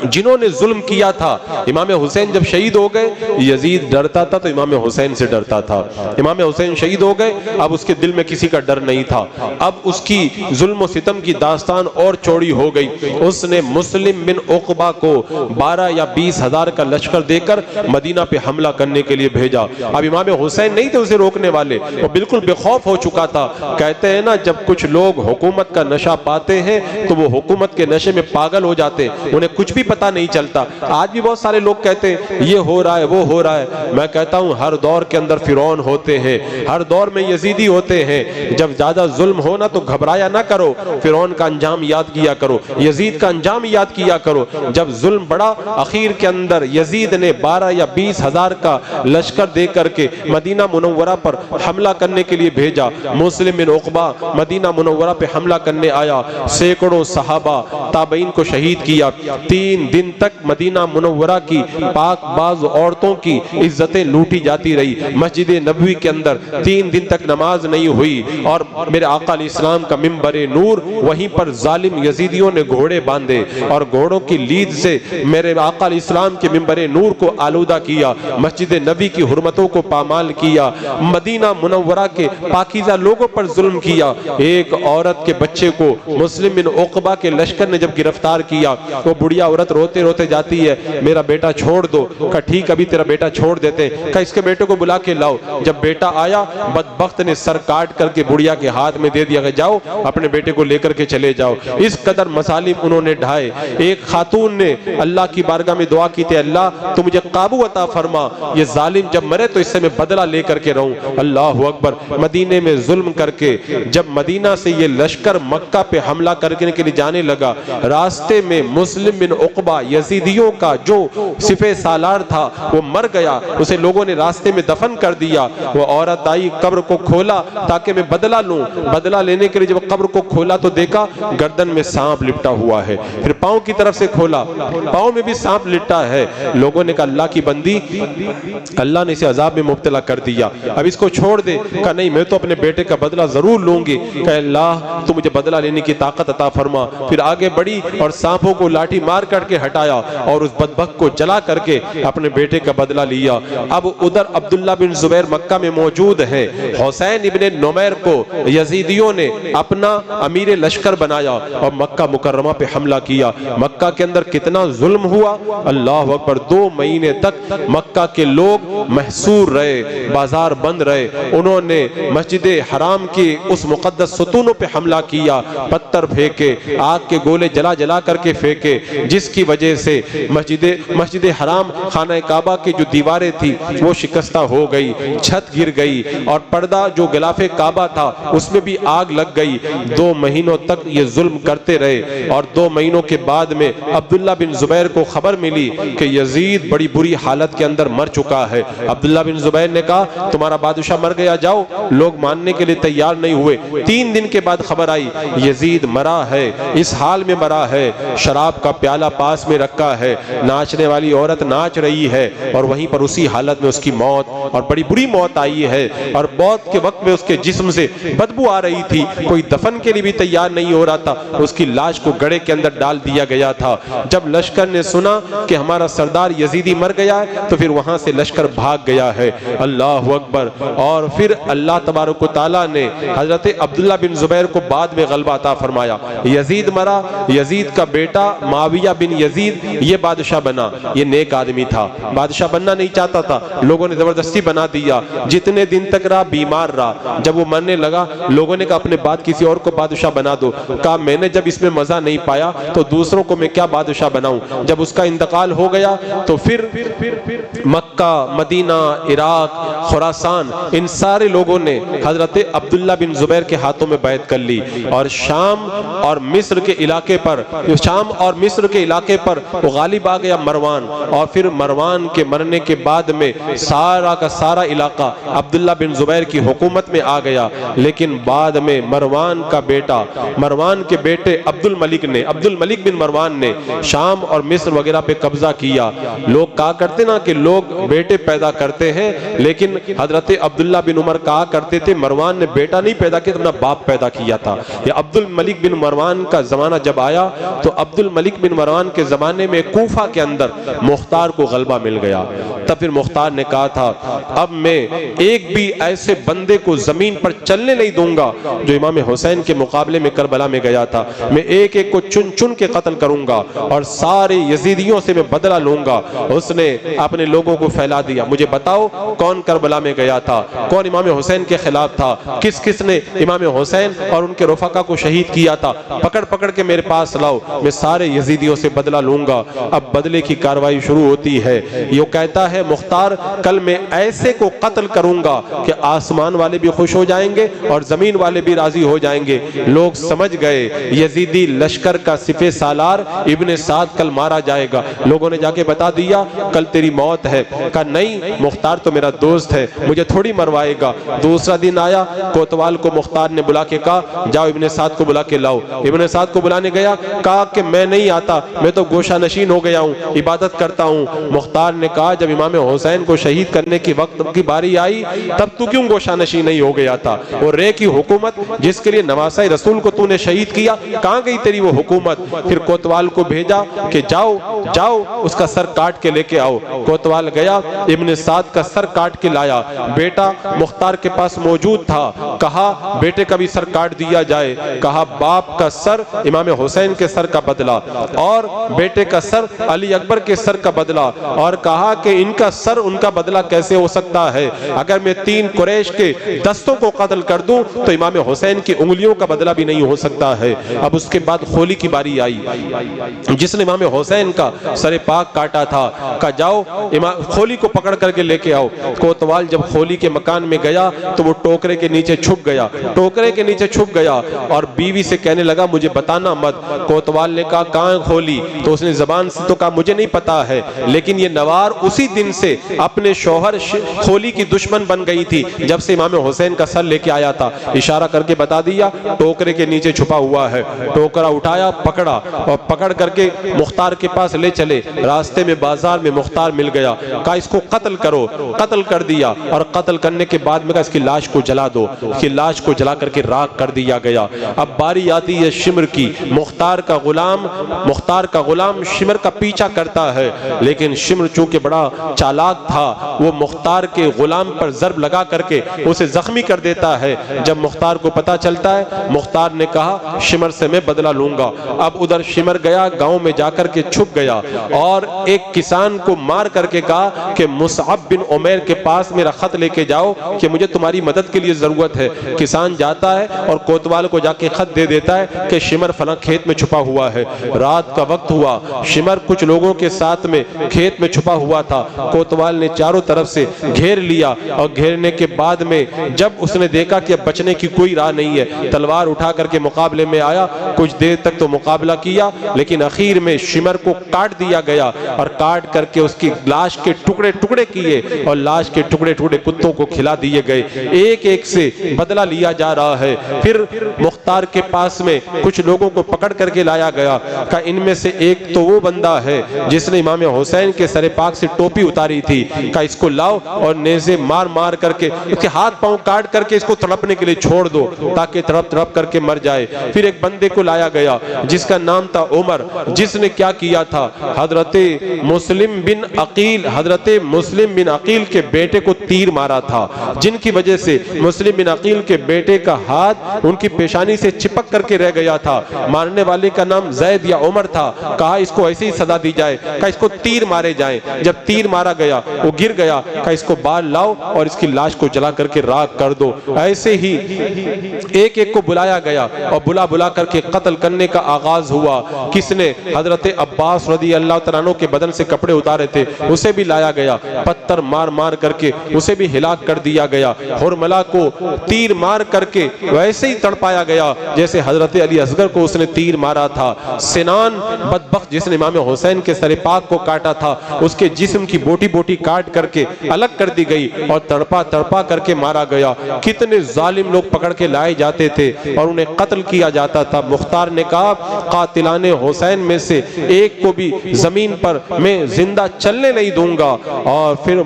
[SPEAKER 1] جنہوں نے ظلم کیا تھا، امام حسین جب شہید ہو گئے یزید ڈرتا تھا تو امام حسین سے ڈرتا تھا۔ امام حسین شہید ہو گئے، اب اس کے دل میں کسی کا ڈر نہیں تھا، اب اس کی ظلم و ستم کی داستان اور چوڑی ہو گئی۔ اس نے مسلم بن عقبہ کو 12 یا 20 ہزار کا لشکر دے کر مدینہ پہ حملہ کرنے کے لیے بھیجا۔ اب امام حسین نہیں تھے اسے روکنے والے، وہ بالکل بے خوف ہو چکا تھا۔ کہتے ہیں نا جب کچھ لوگ حکومت کا نشہ پاتے ہیں تو وہ حکومت کے نشے میں پاگل ہو جاتے، انہیں کچھ بھی پتہ نہیں چلتا۔ آج بھی بہت سارے لوگ کہتے ہیں یہ ہو رہا ہے وہ ہو رہا ہے، میں کہتا ہوں ہر دور کے اندر فرعون ہوتے ہیں، ہر دور میں یزیدی ہوتے ہیں۔ جب زیادہ ظلم ہونا تو گھبرایا نہ کرو، فرعون کا انجام یاد کیا کرو، یزید کا انجام یاد کیا کرو۔ جب ظلم بڑا، اخیر کے اندر یزید نے 12 یا 20 ہزار کا لشکر دے کر کے مدینہ منورہ پر حملہ کرنے کے لیے بھیجا۔ مسلم بن عقبہ مدینہ منورہ پہ حملہ کرنے آیا، سینکڑوں صحابہ تابعین کو شہید کیا۔ 3 دن تک مدینہ منورہ کی پاک باز عورتوں کی عزتیں لوٹی جاتی رہی۔ مسجد نبوی کے اندر 3 دن تک نماز نہیں ہوئی، اور میرے آقا علیہ السلام کا منبر نور، وہیں پر ظالم یزیدیوں نے گھوڑے باندھے اور گھوڑوں کی لید سے میرے آقا علیہ السلام کے منبر نور کو آلودہ کیا، مسجد نبی کی حرمتوں کو پامال کیا، مدینہ منورہ کے پاکیزہ لوگوں پر ظلم کیا۔ ایک عورت کے بچے کو مسلم بن عقبہ کے لشکر نے جب گرفتار کیا، وہ بڑھیا عورت روتے روتے جاتی ہے، میرا بیٹا چھوڑ دو۔ کہا ٹھیک ابھی تیرا بیٹا چھوڑ دیتے ہیں۔ کہا اس کے بیٹے کو بلا کے لاؤ۔ جب بیٹا آیا، بدبخت نے سر کاٹ کر کے بڑھیا کے ہاتھ میں دے دیا کہ جاؤ اپنے بیٹے کو لے کر کے چلے جاؤ۔ اس قدر مظالم انہوں نے ڈھائے۔ ایک خاتون نے اللہ کی بارگاہ میں دعا کی تھی، اللہ تو مجھے قابو عطا فرما، یہ ظالم جب مرے تو اس سے میں بدلہ لے کر کے رہوں۔ اللہ اکبر۔ مدینے میں ظلم کر کے جب مدینہ سے یہ لشکر مکہ پہ حملہ کرنے کے لیے جانے لگا، راستے میں مسلم بن عقبہ یزیدیوں کا جو سپہ سالار تھا وہ مر گیا، اسے لوگوں نے راستے میں دفن کر دیا۔ وہ عورت آئی، قبر کو کھولا تاکہ میں بدلہ لوں۔ بدلہ لینے کے لیے جب قبر کو کھولا تو دیکھا گردن میں سانپ لپٹا ہوا ہے، پھر پاؤں کی طرف سے کھولا، پاؤں میں بھی سانپ لپٹا ہے۔ لوگوں نے کہا اللہ کی بندی، اللہ نے اسے عذاب میں مبتلا کر دیا، اب اس کو چھوڑ دے۔ کہا نہیں میں تو اپنے بیٹے کا بدلہ ضرور لوں گی۔ کہ اللہ تو مجھے بدلہ لینے کی طاقت عطا فرما۔ پھر آگے بڑھی اور سانپوں کو لاٹھی مار کر کے ہٹایا اور اس بدبخت کو جلا کر کے اپنے بیٹے کا بدلہ لیا۔ اب ادھر عبداللہ بن زبیر مکہ میں موجود ہے، حسین ابن نمیر کو یزیدیوں نے اپنا امیر لشکر بنایا اور مکہ مکرمہ پہ حملہ کیا۔ مکہ کے اندر کتنا ظلم ہوا، اللہ اکبر۔ 2 مہینے تک مکہ کے لوگ محصور رہے۔ رہے، بازار بند رہے، انہوں نے مسجد حرام کی اس مقدس ستونوں پہ حملہ کیا، پتھر پھینکے، آگ کے گولے جلا جلا کر کے پھینکے، جس کی وجہ سے مسجد حرام خانہ کعبہ کی جو دیواریں تھی وہ شکستہ ہو گئی، چھت گر گئی، اور پردہ جو غلاف کعبہ تھا اس میں بھی آگ لگ گئی۔ 2 مہینوں تک یہ ظلم کرتے رہے، اور 2 مہینوں کے بعد میں عبداللہ بن زبیر کو خبر ملی کہ یزید بڑی بری حالت کے اندر مر چکا ہے۔ عبداللہ بن زبیر نے کہا تمہارا بادشاہ مر گیا، جاؤ۔ لوگ ماننے کے لیے تیار نہیں ہوئے۔ 3 دن کے بعد خبر آئی یزید مرا ہے، اس حال میں مرا ہے، شراب کا پیالہ پاس میں رکھا ہے، ناچنے والی عورت ناچ رہی ہے، اور وہیں پر اسی حالت میں اس کی موت، اور بڑی بری موت آئی ہے، اور موت کے وقت میں اس کے جسم سے بدبو آ رہی تھی، کوئی دفن کے لیے بھی تیار نہیں ہو رہا تھا، اس کی لاش کو گڑھے کے اندر ڈال دیا گیا تھا۔ جب لشکر نے سنا کہ ہمارا سردار یزیدی مر گیا ہے تو پھر وہاں سے لشکر بھاگ گیا ہے۔ اللہ اکبر۔ اور پھر اللہ تبارک و تعالیٰ نے حضرت عبداللہ بن زبیر کو بعد میں غلبہ عطا فرمایا، یزید مرا، یزید کا بیٹا معاویہ بن یزید یہ بادشاہ بنا۔ یہ نیک آدمی تھا، بادشاہ بننا نہیں چاہتا تھا، لوگوں نے زبردستی بنا دیا، جتنے دن تک رہا بیمار رہا، جب وہ مرنے لگا لوگوں نے کہا اپنے بعد کسی اور کو بادشاہ بنا دو، کہا میں نے جب اس میں مزہ نہیں پایا تو دوسروں کو میں کیا بادشاہ بناؤں۔ جب اس کا انتقال ہو گیا تو پھر مکہ، مدینہ، عراق، خراسان، ان سارے لوگوں نے حضرت عبداللہ بن زبیر کے ہاتھوں میں بیعت کر لی، اور شام اور مصر کے علاقے پر وہ غالب آ گیا مروان، اور پھر مروان کے مرنے کے بعد میں سارا کا سارا علاقہ عبداللہ بن زبیر کی حکومت میں آ گیا۔ لیکن بعد میں مروان کے بیٹے عبد الملک بن مروان نے شام اور مصر وغیرہ پہ قبضہ کیا۔ لوگ کہا کرتے نا کہ لوگ بیٹے پیدا کرتے ہیں، لیکن حضرت عبداللہ بن عمر کہا کرتے تھے مروان نے بیٹا نہیں پیدا کیا، اپنا باپ پیدا کیا تھا۔ یہ عبد الملک بن مروان کا زمانہ جب آیا تو عبد الملک بن مروان کے زمانے میں کوفہ کے اندر مختار کو غلبہ مل گیا۔ تب پھر مختار نے کہا تھا اب میں ایک بھی ایسے بندے کو زمین پر چلنے نہیں دوں گا جو امام حسین کے مقابلے میں کربلا میں گیا تھا، میں ایک ایک کو چن چن کے قتل کروں گا اور سارے یزیدیوں سے میں بدلہ لوں گا۔ اس نے اپنے لوگوں کو پھیلا دیا، مجھے بتاؤ کون کربلا میں گیا تھا، کون امام حسین کے خلاف تھا، کس کس نے امام حسین اور ان کے رفقا کو شہید کیا تھا، پکڑ پکڑ کے میرے پاس لاؤ، میں سارے یزیدیوں سے بدلہ لوں گا۔ اب بدلے کی کاروائی شروع ہوتی ہے۔ یہ کہتا ہے مختار کل میں ایسے کو قتل کروں گا کہ آسمان والے بھی خوش ہو جائیں گے اور زمین والے بھی راضی ہو جائیں گے۔ لوگ سمجھ گئے یزیدی لشکر کا سپہ سالار ابن سعد کل مارا جائے گا۔ لوگوں نے جا کے بتا دیا کل تیری موت ہے، کہا نہیں مختار تو میرا دوست ہے، مجھے تھوڑی مروائے گا۔ دوسرا دن آیا، کوتوال کو مختار نے بلا کے کہا جاؤ ابن سعد کو بلا کے لاؤ۔ ابن سعد کو بلانے گیا، کہا کہ میں نہیں آتا، میں تو گوشہ نشین ہو گیا ہوں، عبادت کرتا ہوں۔ مختار نے کہا جب امام حسین کو شہید کرنے کی وقت کی باری آئی تب تو کیوں گوشہ نشین نہیں ہو گیا تھا؟ اور رے کی حکومت جس کے لیے نواسہ رسول کو تو نے شہید کیا، کہاں گئی تیری وہ حکومت؟ پھر کوتوال کو بھیجا کہ جاؤ جاؤ اس کا سر کاٹ کے لے کے آؤ۔ کوتوال گیا، ابن سعد کا سر کاٹ کے لایا۔ بیٹا مختار کے پاس موجود تھا، کہا بیٹے کا بھی سر کاٹ دیا جائے، کہا باپ کا سر امام حسین کے سر کا بدلہ اور بیٹے کا سر علی اکبر کے سر کا بدلہ، اور کہا کہ ان کا سر ان کا بدلہ کیسے ہو سکتا ہے؟ اگر میں 3 قریش کے دستوں کو قتل کر دوں تو امام حسین کی انگلیوں کا بدلہ بھی نہیں ہو سکتا ہے۔ اب اس کے بعد خولی کی باری آئی جس نے امام حسین کا سر پاک کاٹا تھا، کہا جاؤ خولی کو پکڑ کر کے لے کے آؤ۔ کوتوال جب خولی کے مکان میں گیا تو وہ ٹوکرے کے نیچے چھپ گیا اور بیوی سے کہنے لگا مجھے بتانا مت۔ کوتوال نے کہا کہاں خولی؟ تو اس نے زبان سے تو کہا مجھے نہیں پتا ہے، لیکن یہ نوار اسی دن سے اپنے شوہر خولی کی دشمن بن گئی تھی جب سے امام حسین کا سر لے کے آیا تھا۔ اشارہ کر کے بتا دیا ٹوکرے کے نیچے چھپا ہوا ہے۔ ٹوکرا اٹھایا، پکڑا اور پکڑ کر کے مختار کے پاس لے چلے۔ راستے میں بازار میں مختار مل گیا، کہا اس کو قتل کرو۔ قتل کر دیا، اور قتل کرنے کے بعد میں کہا اس کی لاش کو جلا دو۔ اس کی لاش کو جلا کر کے راکھ کر دیا گیا۔ اب باری آتی ہے شمر کی۔ مختار کا غلام شمر کا پیچھا کرتا ہے، لیکن شمر چونکہ بڑا چالاک تھا، وہ مختار کے غلام پر ضرب لگا کر کے اسے زخمی کر دیتا ہے۔ جب مختار کو پتا چلتا ہے، مختار نے کہا شمر سے میں بدلہ لوں گا۔ اب ادھر شمر گیا، گاؤں میں جا کر کے چھپ گیا اور ایک کسان کو مار کر کے کہا کہ مصعب بن عمیر کے پاس میرا خط لے کے جاؤ کہ مجھے تمہاری مدد کے لیے ضرورت ہے۔ کسان جاتا ہے اور کوتوال کو جا کے خط دے دیتا ہے کہ شمر فلاں کھیت میں چھپا ہوا ہے۔ رات کا وقت ہوا، شمر کچھ لوگوں کے ساتھ میں کھیت میں چھپا ہوا تھا۔ کوتوال نے چاروں طرف سے گھیر لیا اور گھیرنے کے بعد میں جب اس نے دیکھا کہ اب بچنے کی کوئی راہ نہیں ہے، تلوار اٹھا کر کے مقابلے میں آیا۔ کچھ دیر تک تو مقابلہ کیا، لیکن اخیر میں شمر کو کاٹ دیا گیا اور کاٹ کر کے اس کی لاش کے ٹکڑے ٹکڑے کیے اور لاش کے ٹکڑے ٹکڑے کتوں کو کھلا دیے گئے۔ ایک ایک سے بدلہ لیا جا رہا ہے۔ پھر مختار کے پاس میں کچھ لوگوں کو پکڑ کر کے لایا گیا کہ ان میں سے ایک تو وہ بندہ ہے جس نے امام حسین کے سر پاک سے ٹوپی اتاری تھی، کہ اس کو لاؤ اور نیزے مار مار کر کے اس کے ہاتھ پاؤں کاٹ کر کے اس کو تڑپنے کے لیے چھوڑ دو تاکہ تڑپ تڑپ کر کے مر جائے۔ پھر ایک بندے کو لایا گیا جس کا نام تھا عمر، جس نے کیا کیا تھا، حضرت مسلم بن عقیل کے بیٹے کو تیر مارا تھا، جن کی وجہ سے مسلم بن عقیل کے بیٹے کا ہاتھ ان کی پیشانی سے چپک کر کے رہ گیا تھا۔ مارنے والے کا نام زید یا عمر تھا۔ کہا اس کو ایسے ہی سزا دی جائے، کہا اس کو تیر مارے جائیں۔ جب تیر مارا گیا وہ گر گیا، کہا اس کو بال لاؤ اور اس کی لاش کو جلا کر کے راکھ کر دو۔ ایسے ہی ایک ایک کو بلایا گیا اور بلا بلا کر کے قتل کرنے کا آغاز ہوا۔ کس نے؟ حضرت عباس رضی اللہ تعالیٰ عنہ کے بدن سے کپڑے اتارے تھے، اسے بھی لایا گیا، پتھر مار مار کر کے اسے بھی ہلاک کر دیا گیا۔ حرملہ کو تیر مار کر کے ویسے ہی تڑپایا گیا جیسے حضرت علی اصغر کو اس نے تیر مارا تھا۔ سنان بدبخت جس نے امام حسین کے سر پاک کو کاٹا تھا، اس کے جسم کی بوٹی بوٹی کاٹ کر کے الگ کر دی گئی اور تڑپا تڑپا کر کے مارا گیا۔ کتنے ظالم لوگ پکڑ کے لائے جاتے تھے اور انہیں قتل کیا جاتا تھا۔ مختار نے کہا قاتلان حسین میں سے ایک کو بھی زمین پر میں زندہ چلنے نہیں دوں گا۔ اور پھر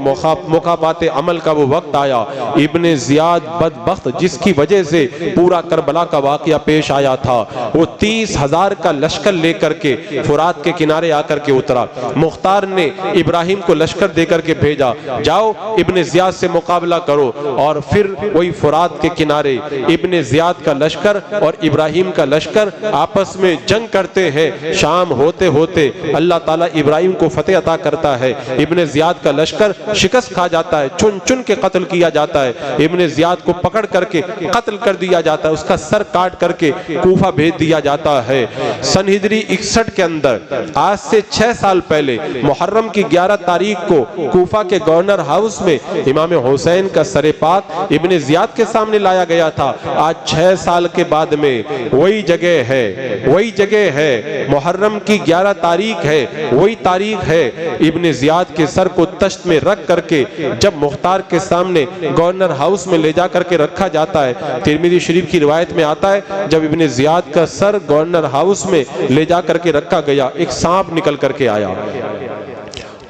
[SPEAKER 1] مکافات عمل کا وہ وقت آیا۔ ابن زیاد بدبخت جس کی وجہ سے پورا کربلا کا واقعہ پیش آیا تھا، وہ 30,000 کا لشکر لے کر کے فرات کے کنارے آ کر کے اترا۔ مختار نے ابراہیم کو لشکر دے کر کے بھیجا، جاؤ ابن زیاد سے مقابلہ کرو۔ اور پھر وہی فرات کے کنارے ابن زیاد کا لشکر اور ابراہیم کا لشکر آپس میں جنگ کرتے ہیں۔ شام ہوتے ہوتے اللہ تعالیٰ ابراہیم کو فتح عطا کرتا ہے، ابن زیاد کا لشکر شکست کھا جاتا ہے، چن چن کے قتل کیا جاتا ہے۔ ابن زیاد کو پکڑ کر کے قتل کر دیا جاتا ہے، اس کا سر کاٹ کر کے کوفہ بھیج دیا جاتا ہے۔ سن ہجری 61 کے اندر آج سے 6 سال پہلے محرم کی 11 تاریخ کو کوفہ کے گورنر ہاؤس میں امام حسین کا سر پاک ابن زیاد کے سامنے لایا گیا تھا۔ آج 6 سال کے بعد میں وہی جگہ ہے، محرم کی 11 تاریخ ہے، وہی تاریخ ہے۔ ابن زیاد کے سر کو تشت میں رکھ کر کے جب مختار کے سامنے گورنر ہاؤس میں لے جا کر کے رکھا جاتا ہے، ترمذی شریف کی روایت میں آتا ہے جب ابن زیاد کا سر گورنر ہاؤس میں لے جا کر کے رکھا گیا، ایک سانپ نکل کر کے آیا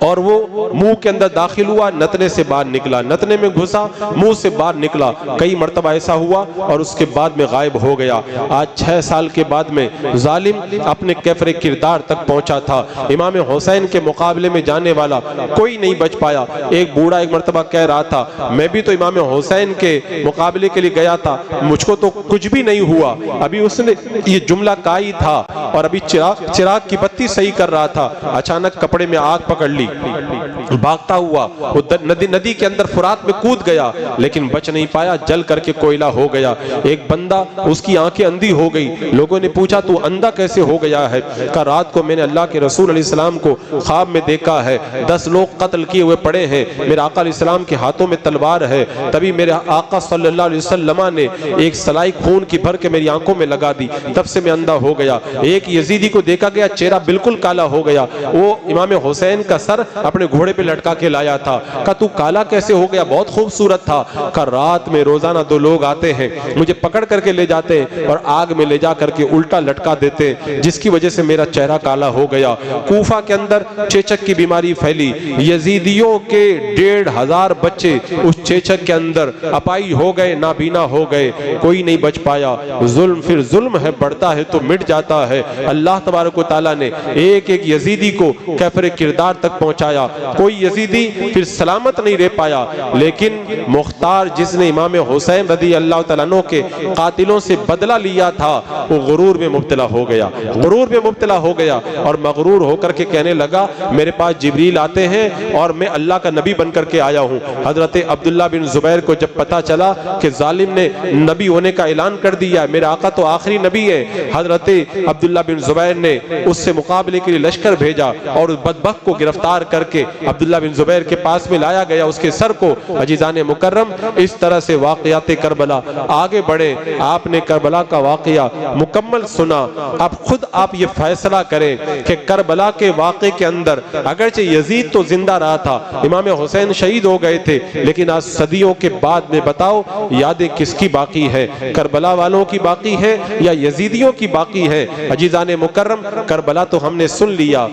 [SPEAKER 1] اور وہ منہ کے اندر داخل ہوا، نتنے سے باہر نکلا، نتنے میں گھسا، منہ سے باہر نکلا۔ کئی مرتبہ ایسا ہوا اور اس کے بعد میں غائب ہو گیا۔ آج 6 سال کے بعد میں ظالم اپنے کیفر کردار تک پہنچا تھا۔ امام حسین کے مقابلے میں جانے والا کوئی نہیں بچ پایا۔ ایک بوڑھا ایک مرتبہ کہہ رہا تھا میں بھی تو امام حسین کے مقابلے کے لیے گیا تھا، مجھ کو تو کچھ بھی نہیں ہوا۔ ابھی اس نے یہ جملہ کہا ہی تھا اور ابھی چراغ کی بتی صحیح کر رہا تھا، اچانک کپڑے میں آگ پکڑ لی، بھاگتا ہوا وہ ندی کے اندر فرات میں کود گیا، لیکن بچ نہیں پایا، جل کر کے کوئلہ ہو گیا۔ ایک بندہ اس کی آنکھیں اندھی ہو گئی، لوگوں نے پوچھا تو اندھا کیسے ہو گیا ہے؟ کہ رات کو میں نے اللہ کے رسول علیہ السلام کو خواب میں دیکھا ہے، 10 لوگ قتل کیے ہوئے پڑے ہیں، میرے آقا علیہ السلام کے ہاتھوں میں تلوار ہے، تبھی میرے آقا صلی اللہ علیہ وسلم نے ایک سلائی خون کی بھر کے میری آنکھوں میں لگا دی، تب سے میں اندھا ہو گیا۔ ایک یزیدی کو دیکھا گیا، چہرہ بالکل کالا ہو گیا، وہ امام حسین کا سر اپنے گھوڑے پہ لٹکا کے لایا تھا۔ کہا تو کالا کیسے ہو گیا؟ بہت خوبصورت تھا۔ کہا رات میں روزانہ 2 لوگ آتے ہیں، مجھے پکڑ کر کے لے جاتے ہیں اور آگ میں لے جا کر کے الٹا لٹکا دیتے ہیں، جس کی وجہ سے میرا چہرہ کالا ہو گیا۔ کوفہ کے اندر چیچک کی بیماری پھیلی، یزیدیوں کے 1,500 بچے اس چیچک کے اندر اپائی ہو گئے، نابینا ہو گئے، کوئی نہیں بچ پایا۔ ظلم پھر ظلم ہے، بڑھتا ہے تو مٹ جاتا ہے۔ اللہ تبارک و تعالیٰ نے ایک ایک یزیدی کو کیفر کردار تک پہنچا پہنچایا، کوئی یزیدی پھر سلامت نہیں رہ پایا، لیکن مختار جس نے امام حسین رضی اللہ تعالیٰ عنہ کے قاتلوں سے بدلہ لیا تھا وہ غرور میں مبتلا ہو گیا، غرور میں مبتلا ہو گیا اور مغرور ہو کر کے کہنے لگا میرے پاس جبریل آتے ہیں اور میں اللہ کا نبی بن کر کے آیا ہوں۔ حضرت عبداللہ بن زبیر کو جب پتا چلا کہ ظالم نے نبی ہونے کا اعلان کر دیا، میرا آقا تو آخری نبی ہے، حضرت عبداللہ بن زبیر نے اس سے مقابلے کے لیے لشکر بھیجا اور اس بدبخت کو گرفتار کر کے عبداللہ بن زبیر کے پاس میں لایا گیا، اس کے سر کو۔ عزیزان مکرم، اس طرح سے واقعات کربلا آگے بڑھے۔ آپ نے کربلا کا واقعہ مکمل سنا، اب خود آپ یہ فیصلہ کریں کہ کربلا کے واقعے کے اندر اگرچہ یزید تو زندہ رہا تھا، امام حسین شہید ہو گئے تھے، لیکن آج صدیوں کے بعد میں بتاؤ یادیں کس کی باقی ہے؟ کربلا والوں کی باقی ہے یا یزیدیوں کی باقی ہے؟ عزیزان مکرم، کربلا تو ہم نے سن لیا،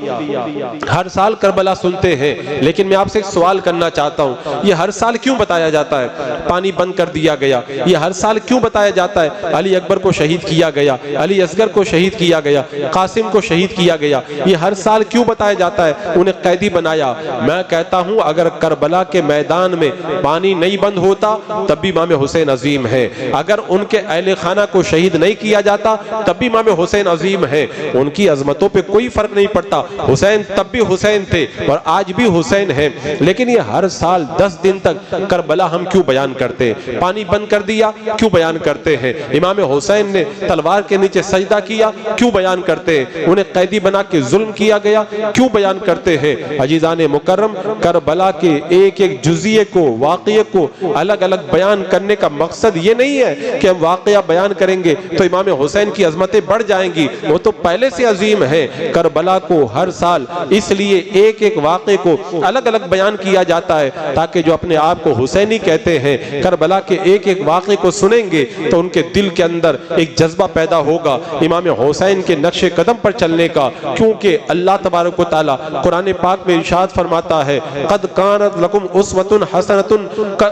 [SPEAKER 1] ہر سال کربلا سنتے ہیں، لیکن میں آپ سے ایک سوال کرنا چاہتا ہوں، یہ ہر سال کیوں بتایا جاتا ہے؟ پانی بند کر دیا گیا، یہ ہر سال کیوں بتایا جاتا ہے؟ علی اکبر کو شہید کیا گیا، علی اصغر کو شہید کیا گیا، قاسم کو شہید کیا گیا، یہ ہر سال کیوں بتایا جاتا ہے؟ انہیں قیدی بنایا۔ میں کہتا ہوں اگر کربلا کے میدان میں پانی نہیں بند ہوتا تب بھی امام حسین عظیم ہے، اگر ان کے اہل خانہ کو شہید نہیں کیا جاتا تب بھی امام حسین عظیم ہے، ان کی عظمتوں پہ کوئی فرق نہیں پڑتا، حسین تب بھی حسین تھے اور آج بھی حسین ہیں۔ لیکن یہ ہر سال 10 دن تک کربلا ہم کیوں بیان کرتے ہیں؟ پانی بند کر دیا کیوں بیان کرتے ہیں؟ امام حسین نے تلوار کے نیچے سجدہ کیا کیوں بیان کرتے ہیں؟ انہیں قیدی بنا کے ظلم کیا گیا کیوں بیان کرتے ہیں؟ عزیزان مکرم، کربلا کے ایک ایک جزیے کو، واقعے کو الگ الگ بیان کرنے کا مقصد یہ نہیں ہے کہ ہم واقعہ بیان کریں گے تو امام حسین کی عظمتیں بڑھ جائیں گی، وہ تو پہلے سے عظیم ہے۔ کربلا کو ہر سال اس لیے ایک ایک واقعے کو الگ الگ بیان کیا جاتا ہے تاکہ جو اپنے آپ کو حسینی کہتے ہیں کربلا کے ایک ایک واقعے کو سنیں گے تو ان کے دل کے اندر ایک جذبہ پیدا ہوگا امام حسین کے نقش قدم پر چلنے کا، کیونکہ اللہ تبارک و تعالی قرآن پاک میں ارشاد فرماتا ہے قد کانت لکم اسوۃ حسنۃ،